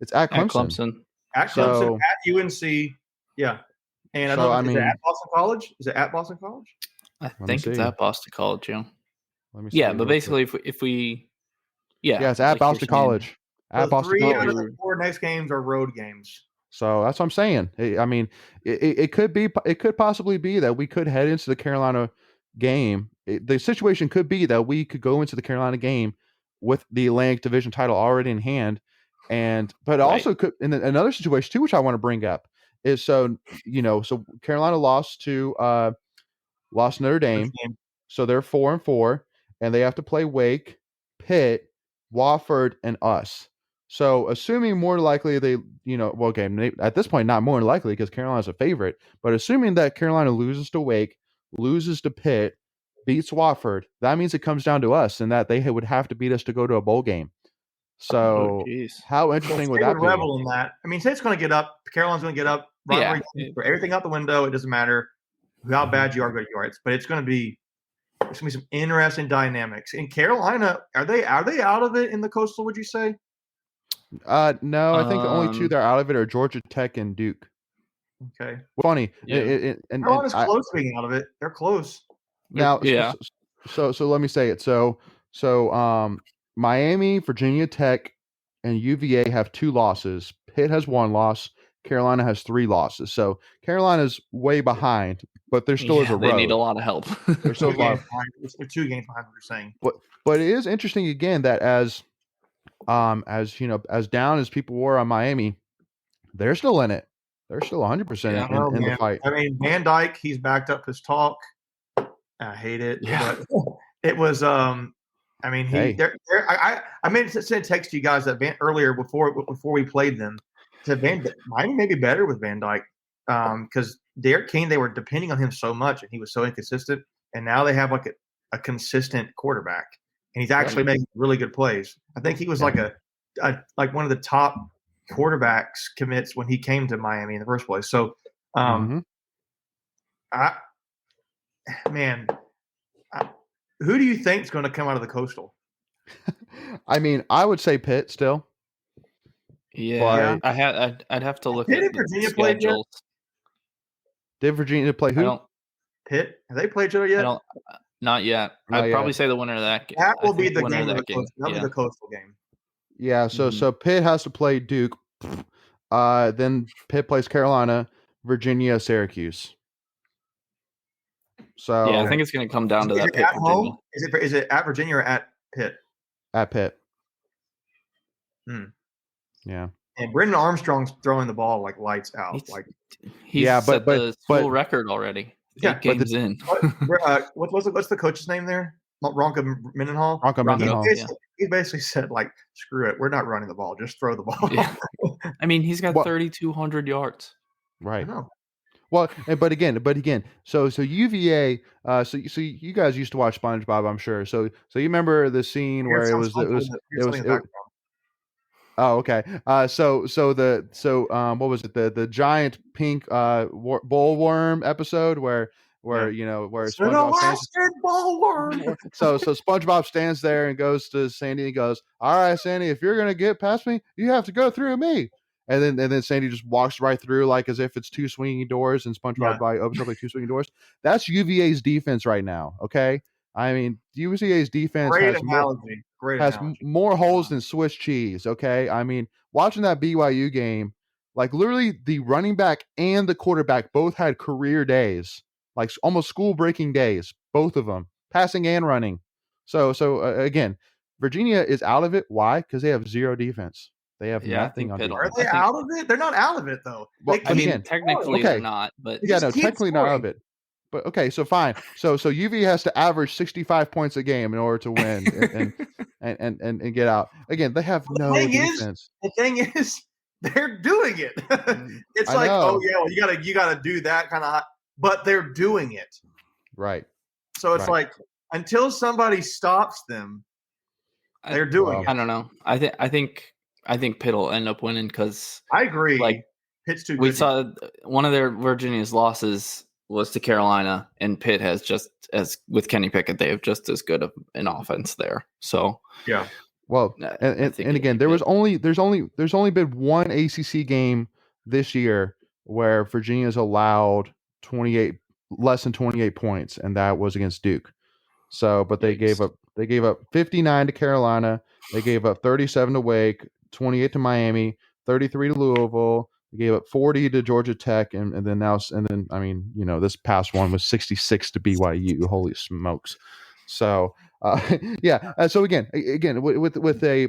Clemson. At Clemson, at UNC, yeah. And is it at Boston College? Is it at Boston College? I think it's at Boston College, yeah. Let me see. Yeah, but basically, if we it's at Boston College. At Boston College. 3 out of the 4 next games are road games. So that's what I'm saying. I mean, it could possibly be that we could head into the Carolina game. The situation could be that we could go into the Carolina game with the Atlantic Division title already in hand, but also could in another situation too, which I want to bring up is so Carolina lost to Notre Dame, so they're 4-4, and they have to play Wake, Pitt, Wofford, and us. So assuming more likely at this point, not more likely because Carolina's a favorite, but assuming that Carolina loses to Wake, loses to Pitt, beats Wofford, that means it comes down to us, and that they would have to beat us to go to a bowl game. So how interesting would that be? Revel in that. I mean, State's going to get up. Carolina's going to get up. Rivalry, for everything out the window. It doesn't matter how bad you are, good you are. But it's going to be some interesting dynamics. In Carolina, are they out of it in the Coastal? Would you say? No, I think the only two that are out of it are Georgia Tech and Duke. Okay. Funny. Yeah. Carolina's close to being out of it. They're close. Now, so let me say it. So Miami, Virginia Tech, and UVA have 2 losses. Pitt has 1 loss. Carolina has 3 losses. So Carolina's way behind, but there still is a road. They need a lot of help. There's still a lot of They're 2 games behind what you're saying. But it is interesting again that as you know, as down as people were on Miami, they're still in it. They're still 100% in the fight. I mean, Van Dyke, he's backed up his talk. I hate it. Yeah. But it was I mean, I meant to send a text to you guys that earlier before we played them. Said Miami may be better with Van Dyke because Derek King, they were depending on him so much and he was so inconsistent. And now they have like a consistent quarterback and he's actually making really good plays. I think he was like like one of the top quarterbacks commits when he came to Miami in the first place. So, who do you think is going to come out of the Coastal? I mean, I would say Pitt still. Yeah, I'd have to look at Virginia played yet? Did Virginia play who? Pitt. Have they played each other yet? Not yet. I'd probably say the winner of that game. That will be the game of the Coastal. That'll be the Coastal game. Yeah, so Pitt has to play Duke. Then Pitt plays Carolina, Virginia, Syracuse. So I think it's going to come down to that Pitt. At home? Is it at Virginia or at Pitt? At Pitt. Yeah. And Brendan Armstrong's throwing the ball like lights out. He's set the school record already. 8 games in. What's the coach's name there? Ronka Mendenhall. He basically said, like, screw it, we're not running the ball, just throw the ball. Yeah. I mean, he's got 3,200 yards. Right. Well, but again, so UVA. So you guys used to watch SpongeBob, I'm sure. So you remember the scene where it was. Oh, okay. So what was it? The giant pink bullworm episode where SpongeBob so SpongeBob stands there and goes to Sandy and goes, "All right, Sandy, if you're gonna get past me, you have to go through me." And then Sandy just walks right through like as if it's 2 swinging doors, and SpongeBob opens up like 2 swinging doors. That's UVA's defense right now. Okay, I mean UVA's defense has more holes than Swiss cheese. Okay, I mean watching that BYU game, like literally the running back and the quarterback both had career days, like almost school breaking days, both of them passing and running. So again, Virginia is out of it. Why? Because they have 0 defense. They have nothing on defense. Are they out of it? They're not out of it though. Well, I mean, technically they're not, but technically not out of it. But okay, so fine. So UV has to average 65 points a game in order to win and get out. Again, they have no defense. The thing is, they're doing it. It's like, oh yeah, well, you gotta do that kind of, but they're doing it. Right. So it's like until somebody stops them, they're doing it. I don't know. I think Pitt will end up winning because I agree. Like Pitt's too good. We saw one of their Virginia's losses was to Carolina, and Pitt has just as with Kenny Pickett, they have just as good of an offense there. So yeah. Well, and again, there's only been one ACC game this year where Virginia's allowed less than 28 points, and that was against Duke. So, but they gave up 59 to Carolina, they gave up 37 to Wake, 28 to Miami, 33 to Louisville. They gave up 40 to Georgia Tech, and then I mean, this past one was 66 to BYU. Holy smokes! So so again, with a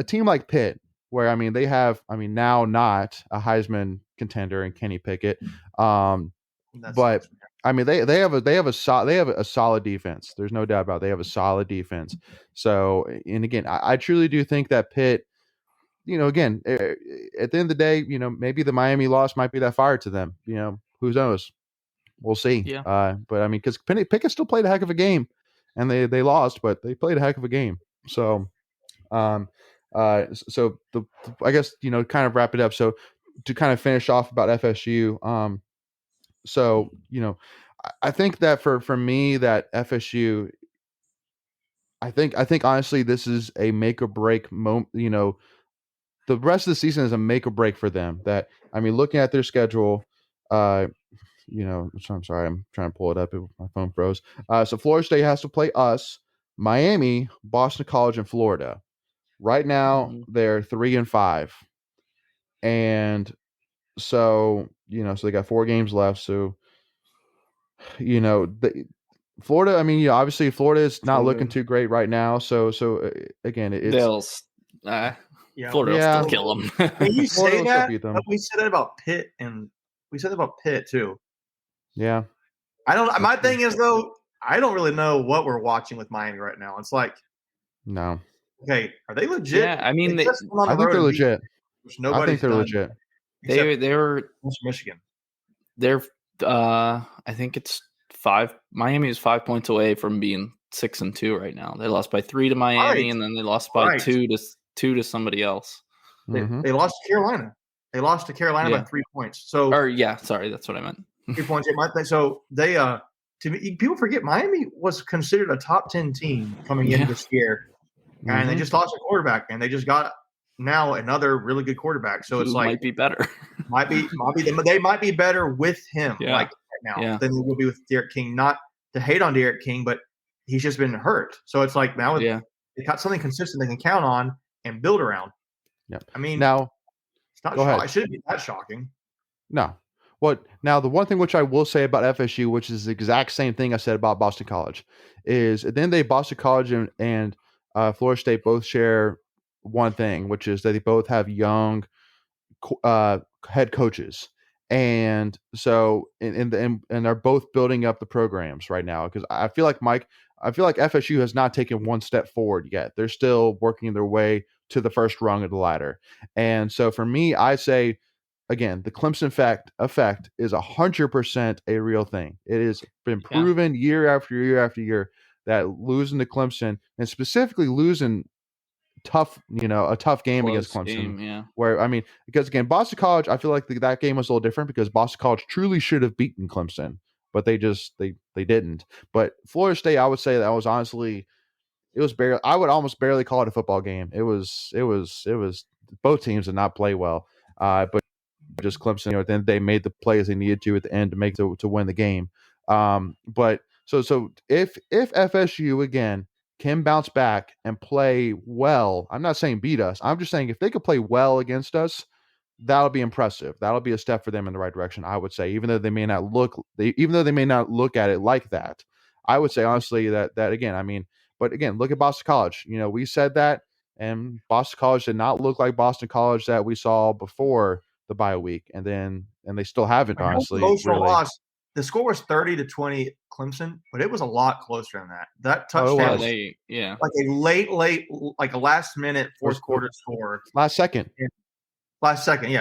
team like Pitt, where I mean they have now not a Heisman contender in Kenny Pickett, but I mean they have a solid defense. There's no doubt about it. They have a solid defense. So and again, I truly do think that Pitt. Again, at the end of the day, maybe the Miami loss might be that fire to them. Who knows? We'll see. Yeah. But I mean, because Pickett still played a heck of a game, and they lost, but they played a heck of a game. So, I guess kind of wrap it up. So to kind of finish off about FSU, I think that for me that FSU, I think honestly this is a make or break moment. The rest of the season is a make or break for them. That I mean, looking at their schedule, so I'm sorry, I'm trying to pull it up. My phone froze. So Florida State has to play us, Miami, Boston College, and Florida. Right now, they're 3-5, and so so they got 4 games left. So Florida. I mean, obviously Florida is not looking too great right now. So again, it's Florida will still kill them. When you say that, we said that about Pitt, and we said that about Pitt too. Yeah. I don't. My thing is though, I don't really know what we're watching with Miami right now. It's like, no. Okay, are they legit? Yeah, I mean, I think they're legit. I think they're legit. They're Michigan. They're I think it's 5. Miami is 5 points away from being 6-2 right now. They lost by 3 to Miami, and then they lost by 2 to somebody else. They lost to Carolina. They lost to Carolina by 3 points. So, sorry, that's what I meant. 3 points. So they to me, people forget Miami was considered a top 10 team coming into this year, and they just lost a quarterback, and they just got now another really good quarterback. So it's like might be better. They might be better with him right now than they will be with Derek King. Not to hate on Derek King, but he's just been hurt. So it's like now they got something consistent they can count on and build around. Yeah. I mean, now it's not shocking. It shouldn't be that shocking. No. Now the one thing which I will say about FSU, which is the exact same thing I said about Boston College, is at the end of the day, Boston College and Florida State both share one thing, which is that they both have young head coaches, and so and they're both building up the programs right now. Because I feel like FSU has not taken one step forward yet. They're still working their way to the first rung of the ladder, and so for me, I say, again, the Clemson effect is 100% a real thing. It has been proven year after year after year that losing to Clemson, and specifically losing a tough game against Clemson, where, I mean, because again, Boston College, I feel like that game was a little different because Boston College truly should have beaten Clemson, but they didn't. But Florida State, I would say that was honestly, it was barely, I would almost barely call it a football game. It was both teams did not play well, but just Clemson, then they made the plays they needed to at the end to make to win the game. But so if FSU again can bounce back and play well, I'm not saying beat us. I'm just saying if they could play well against us, that'll be impressive. That'll be a step for them in the right direction, I would say, even though they may not look at it like that. I would say honestly that again, I mean, but again, look at Boston College. We said that, and Boston College did not look like Boston College that we saw before the bye week, and they still haven't, honestly. Emotional loss. The score was 30-20 Clemson, but it was a lot closer than that. That touchdown was like a late, like a last minute fourth quarter score. Last second, yeah.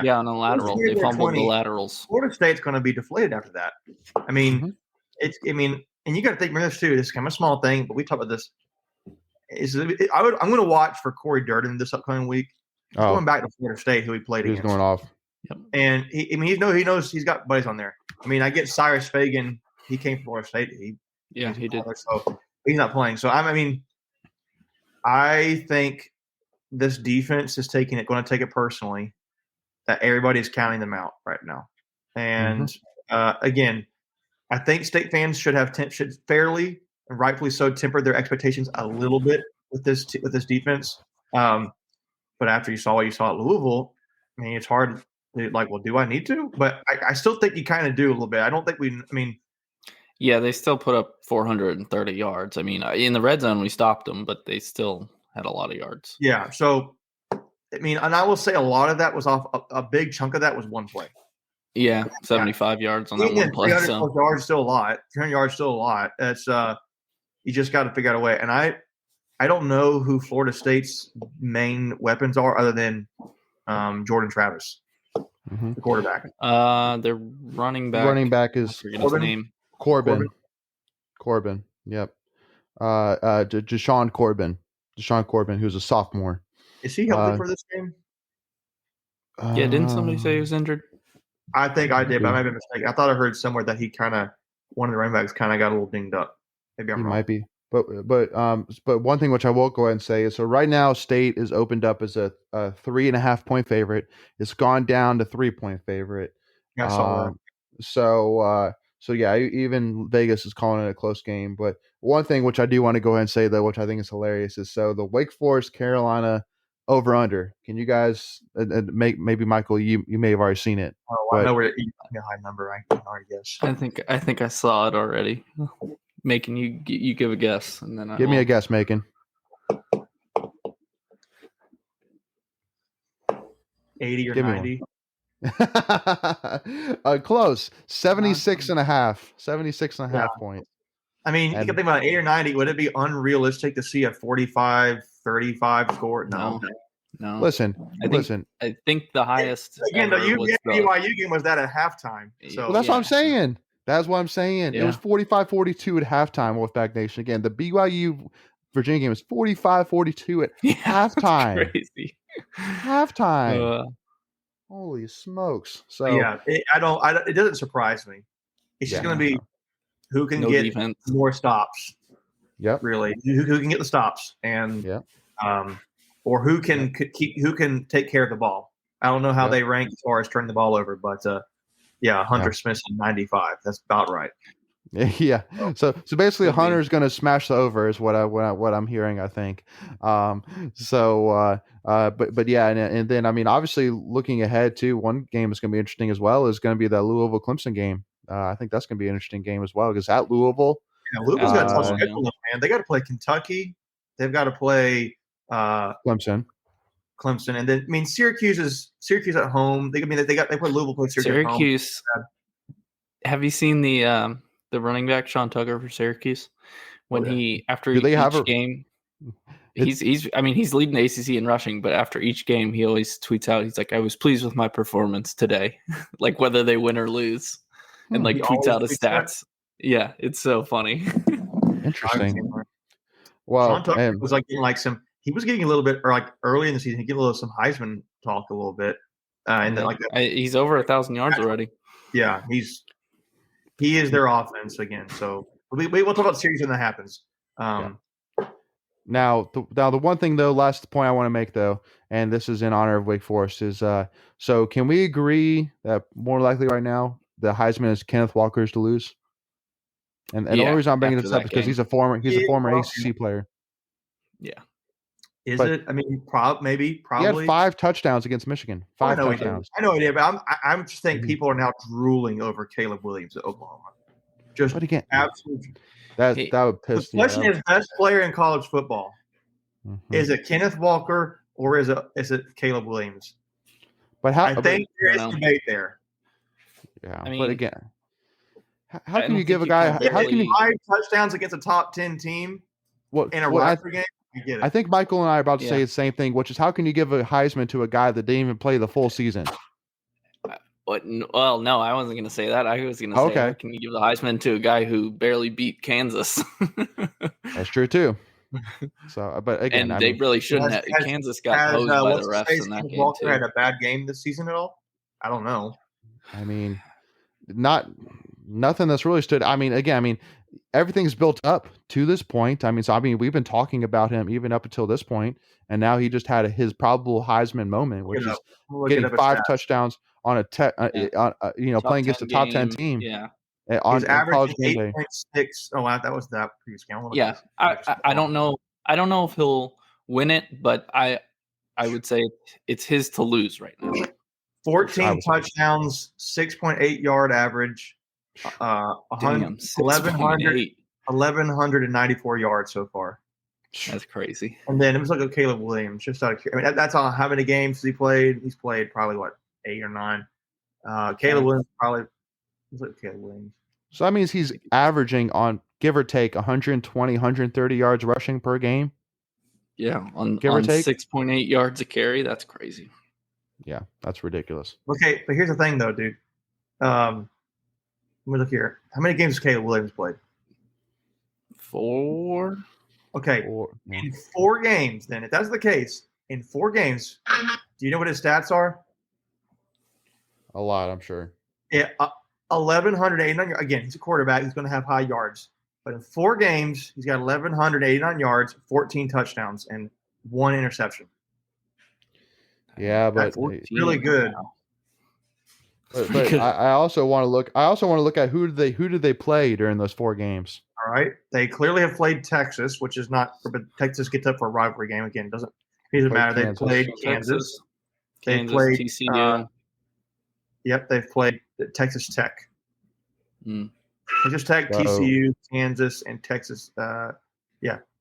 Yeah, on a lateral. They fumbled the laterals. Florida State's going to be deflated after that. I mean, and you got to think about this too. This is kind of a small thing, but we talked about this. I'm going to watch for Corey Durden this upcoming week. He's going back to Florida State, who he played against. He's going off. Yep. And he knows he's got buddies on there. I mean, I get Cyrus Fagan. He came from Florida State. He did. So he's not playing. So I think this defense is going to take it personally that everybody's counting them out right now. And again, I think State fans should fairly and rightfully so temper their expectations a little bit with this defense. But after you saw what you saw at Louisville, I mean, it's hard. Like, well, do I need to? But I still think you kind of do a little bit. I don't think yeah, they still put up 430 yards. I mean, in the red zone, we stopped them, but they still had a lot of yards. Yeah. So, I mean, and I will say a lot of that was off a big chunk of that was one play. Yeah, 75 yards on that one play. 300 yards still a lot. 300 yards still a lot. That's you just got to figure out a way. And I don't know who Florida State's main weapons are other than Jordan Travis. The quarterback. Their running back. Running back is I forget his name. Corbin. Yep. Deshaun Corbin, who's a sophomore. Is he healthy for this game? Yeah, didn't somebody say he was injured? I think I did, but I might be mistaken. I thought I heard somewhere that he one of the running backs kind of got a little dinged up. Maybe I'm wrong. Might be. But one thing which I will go ahead and say is, so right now State is opened up as a 3.5 point favorite. It's gone down to 3-point favorite. I saw that. So yeah, even Vegas is calling it a close game. But one thing which I do want to go ahead and say though, which I think is hilarious, is so the Wake Forest Carolina over under. Can you guys maybe Michael, you may have already seen it. Oh, I know where a high number. I can already guess. I think I saw it already. Making you give a guess, and then give me a guess, Macon. 80 or 90. Close. 76.5 points. I mean, you can think about 80 or 90. Would it be unrealistic to see a 45-35 score? No. Listen. I think the highest. Again, the BYU game was that at halftime. So well, that's what I'm saying. That's what I'm saying. Yeah. It was 45-42 at halftime, Wolfpack Nation. Again, the BYU Virginia game was 45-42 at halftime. Crazy. Halftime. Holy smokes! So yeah, it doesn't surprise me. It's just going to be who can get defense. More stops. Yep. Really, who can get the stops and or who can take care of the ball. I don't know how they rank as far as turning the ball over, but Hunter Smith's 95. That's about right. Yeah. So basically, Hunter's going to smash the over is what I'm hearing. I think. But yeah, and then I mean, obviously, looking ahead to one game is going to be interesting as well is going to be the Louisville Clemson game. I think that's going to be an interesting game as well because at Louisville, Louisville's got a tough schedule, man. They got to play Kentucky. They've got to play Clemson, and then I mean Syracuse at home. They put Louisville play Syracuse. At home. Have you seen the running back Sean Tucker for Syracuse when after each game? He's leading the ACC in rushing, but after each game he always tweets out, he's like, I was pleased with my performance today, like whether they win or lose, and like tweets out his stats. Yeah, it's so funny. Interesting. Well, Sean Tucker was like getting he was getting a little bit, or like early in the season, he get some Heisman talk a little bit, and then he's over 1,000 yards already. Yeah, he is their offense again. So we'll talk about Syracuse when that happens. Now the one thing though, last point I want to make though, and this is in honor of Wake Forest, is so can we agree that more likely right now the Heisman is Kenneth Walker's to lose? And the only reason I'm bringing this up is because he's a former ACC player. Yeah. Is it? I mean, probably. He had 5 touchdowns against Michigan. 5 touchdowns. I know he did, but I'm just saying people are now drooling over Caleb Williams at Oklahoma. But again, absolutely. That would piss me off. The question is, best player in college football. Mm-hmm. Is it Kenneth Walker or is it Caleb Williams? But I think there is debate there. Yeah, I mean, but again, how can you give a guy? How can you 5 touchdowns against a top 10 team in a rivalry game? I get it. I think Michael and I are about to say the same thing, which is how can you give a Heisman to a guy that didn't even play the full season? Well, no, I wasn't going to say that. I was going to say, how can you give the Heisman to a guy who barely beat Kansas? That's true too. So, but again, they really shouldn't have. Kansas got hosed by the refs in that game. Walker had a bad game this season at all? I don't know. I mean, nothing that's really stood. I mean, everything's built up to this point. We've been talking about him even up until this point, and now he just had his probable Heisman moment, which is getting 5 touchdowns on playing against a top 10 team. Yeah, on college game day. 8.6. Oh, wow, that was that previous game. I don't know. I don't know if he'll win it, but I would say it's his to lose right now. 14 touchdowns, 6.8 yard average, 1,194 yards so far. That's crazy. And then it was like Caleb Williams, just out of curiosity. I mean, that's all. How many games he played? He's played probably 8 or 9. Caleb Williams probably. Caleb Williams. So that means he's averaging on give or take 120, 130 yards rushing per game. Yeah, on 6.8 yards a carry. That's crazy. Yeah, that's ridiculous. Okay, but here's the thing, though, dude. Let me look here. How many games has Caleb Williams played? 4. Okay, in 4 games, then, if that's the case, in 4 games, do you know what his stats are? A lot, I'm sure. Yeah, 1,189. Again, he's a quarterback. He's going to have high yards. But in 4 games, he's got 1,189 yards, 14 touchdowns, and 1 interception. Yeah, but that's really good. But I also want to look. I also want to look at who did they play during those 4 games. All right, they clearly have played Texas, which is not. But Texas gets up for a rivalry game again. It doesn't matter. They played Kansas. They played TCU. Yep, they've played Texas Tech. Texas Tech, TCU, Kansas, and Texas.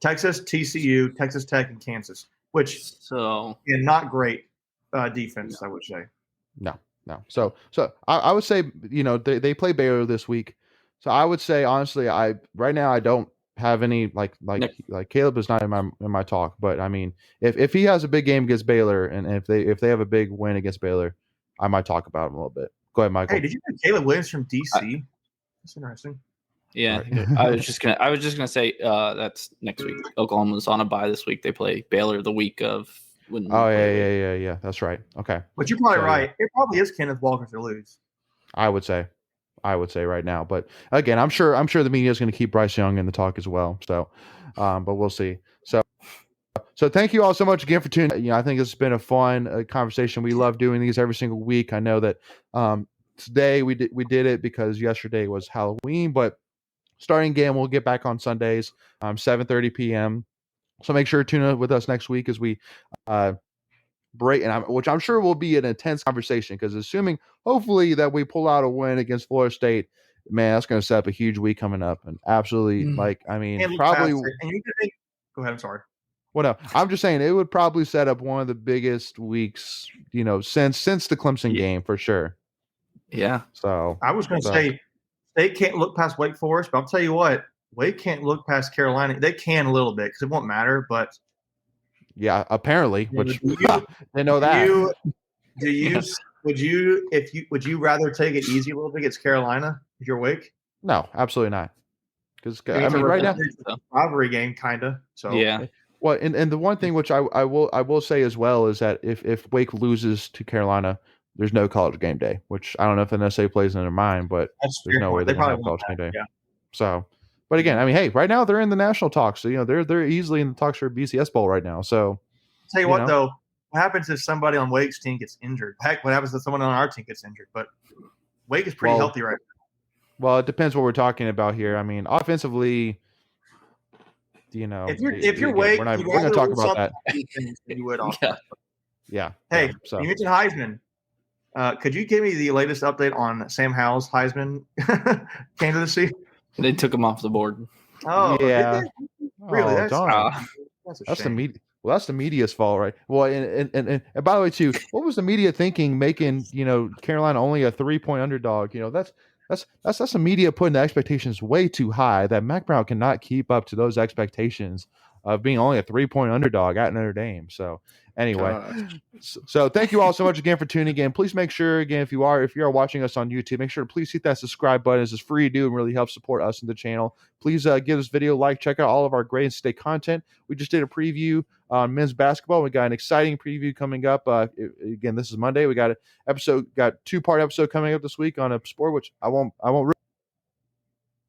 Texas, TCU, Texas Tech, and Kansas. Which not great defense, I would say. No. So I would say they play Baylor this week. So I would say honestly, right now I don't have any like Caleb is not in my talk, but I mean if he has a big game against Baylor and if they have a big win against Baylor, I might talk about him a little bit. Go ahead, Michael. Hey, did you know Caleb Williams from DC? That's interesting. Yeah, I was just gonna say that's next week. Oklahoma's on a bye this week. They play Baylor the week of. Yeah. That's right. Okay. But you're probably right. It probably is Kenneth Walker to lose. I would say right now, but again, I'm sure the media is going to keep Bryce Young in the talk as well. So, but we'll see. So thank you all so much again for tuning. I think it's been a fun conversation. We love doing these every single week. I know that today we did it because yesterday was Halloween, but starting again, we'll get back on Sundays, 7:30 p.m. So make sure to tune in with us next week as we break, which I'm sure will be an intense conversation because hopefully that we pull out a win against Florida State, man, that's going to set up a huge week coming up and absolutely probably. And you can go ahead. I'm sorry. Well, no, I'm just saying it would probably set up one of the biggest weeks, since the Clemson game for sure. Yeah. So I was going to say they can't look past Wake Forest, but I'll tell you what. Wake can't look past Carolina. They can a little bit because it won't matter, but yeah, apparently, which they know that. Would you rather take it easy a little bit against Carolina if you're Wake? No, absolutely not. Because right now, rivalry game, kind of. So yeah. Well, and the one thing which I will say as well is that if Wake loses to Carolina, there's no college game day, which I don't know if the NSA plays in their mind, but there's no way they're going to have college game day. Yeah. So, but again, I mean, hey, right now they're in the national talks, so they're easily in the talks for BCS Bowl right now. So, tell you what though, what happens if somebody on Wake's team gets injured? Heck, what happens if someone on our team gets injured? But Wake is pretty healthy right now. Well, it depends what we're talking about here. I mean, offensively, if you're Wake, we're going to talk about that. You would yeah. Hey, you mentioned Heisman. Could you give me the latest update on Sam Howell's Heisman candidacy? They took him off the board. Oh, yeah. Really? That's the media. Well, that's the media's fault, right? Well, and by the way, too, what was the media thinking making Carolina only a 3-point underdog? That's the media putting the expectations way too high. That Mac Brown cannot keep up to those expectations of being only a 3-point underdog at Notre Dame. So anyway, so thank you all so much again for tuning in. Please make sure again if you are watching us on YouTube, make sure to please hit that subscribe button. It's free to do and really helps support us in the channel. Please give this video a like. Check out all of our great state content. We just did a preview on men's basketball. We got an exciting preview coming up. Again, this is Monday. We got a 2-part episode coming up this week on a sport which I won't ruin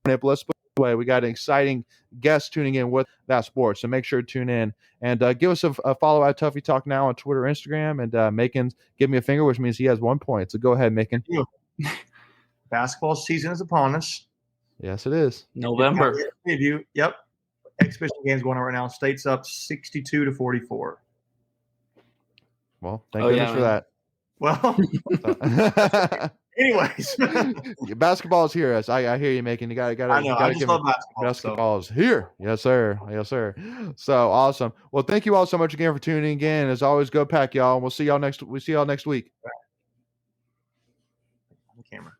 it. But let's put it away. We got an exciting guest tuning in with that sport, so make sure to tune in and give us a follow at Tuffy Talk Now on Twitter, Instagram, and Macon give me a finger, which means he has 1 point. So go ahead, Macon. Basketball season is upon us. Yes, it is. November. Preview. Yep. Exhibition games going on right now. State's up 62-44. Well, thank goodness for that. Well, anyways, basketball is here. I hear you, Macon. You got. I know. I just love basketball. Basketball is here. Yes, sir. So awesome. Well, thank you all so much again for tuning in. As always, go Pack, y'all. We'll see y'all next week. On the camera.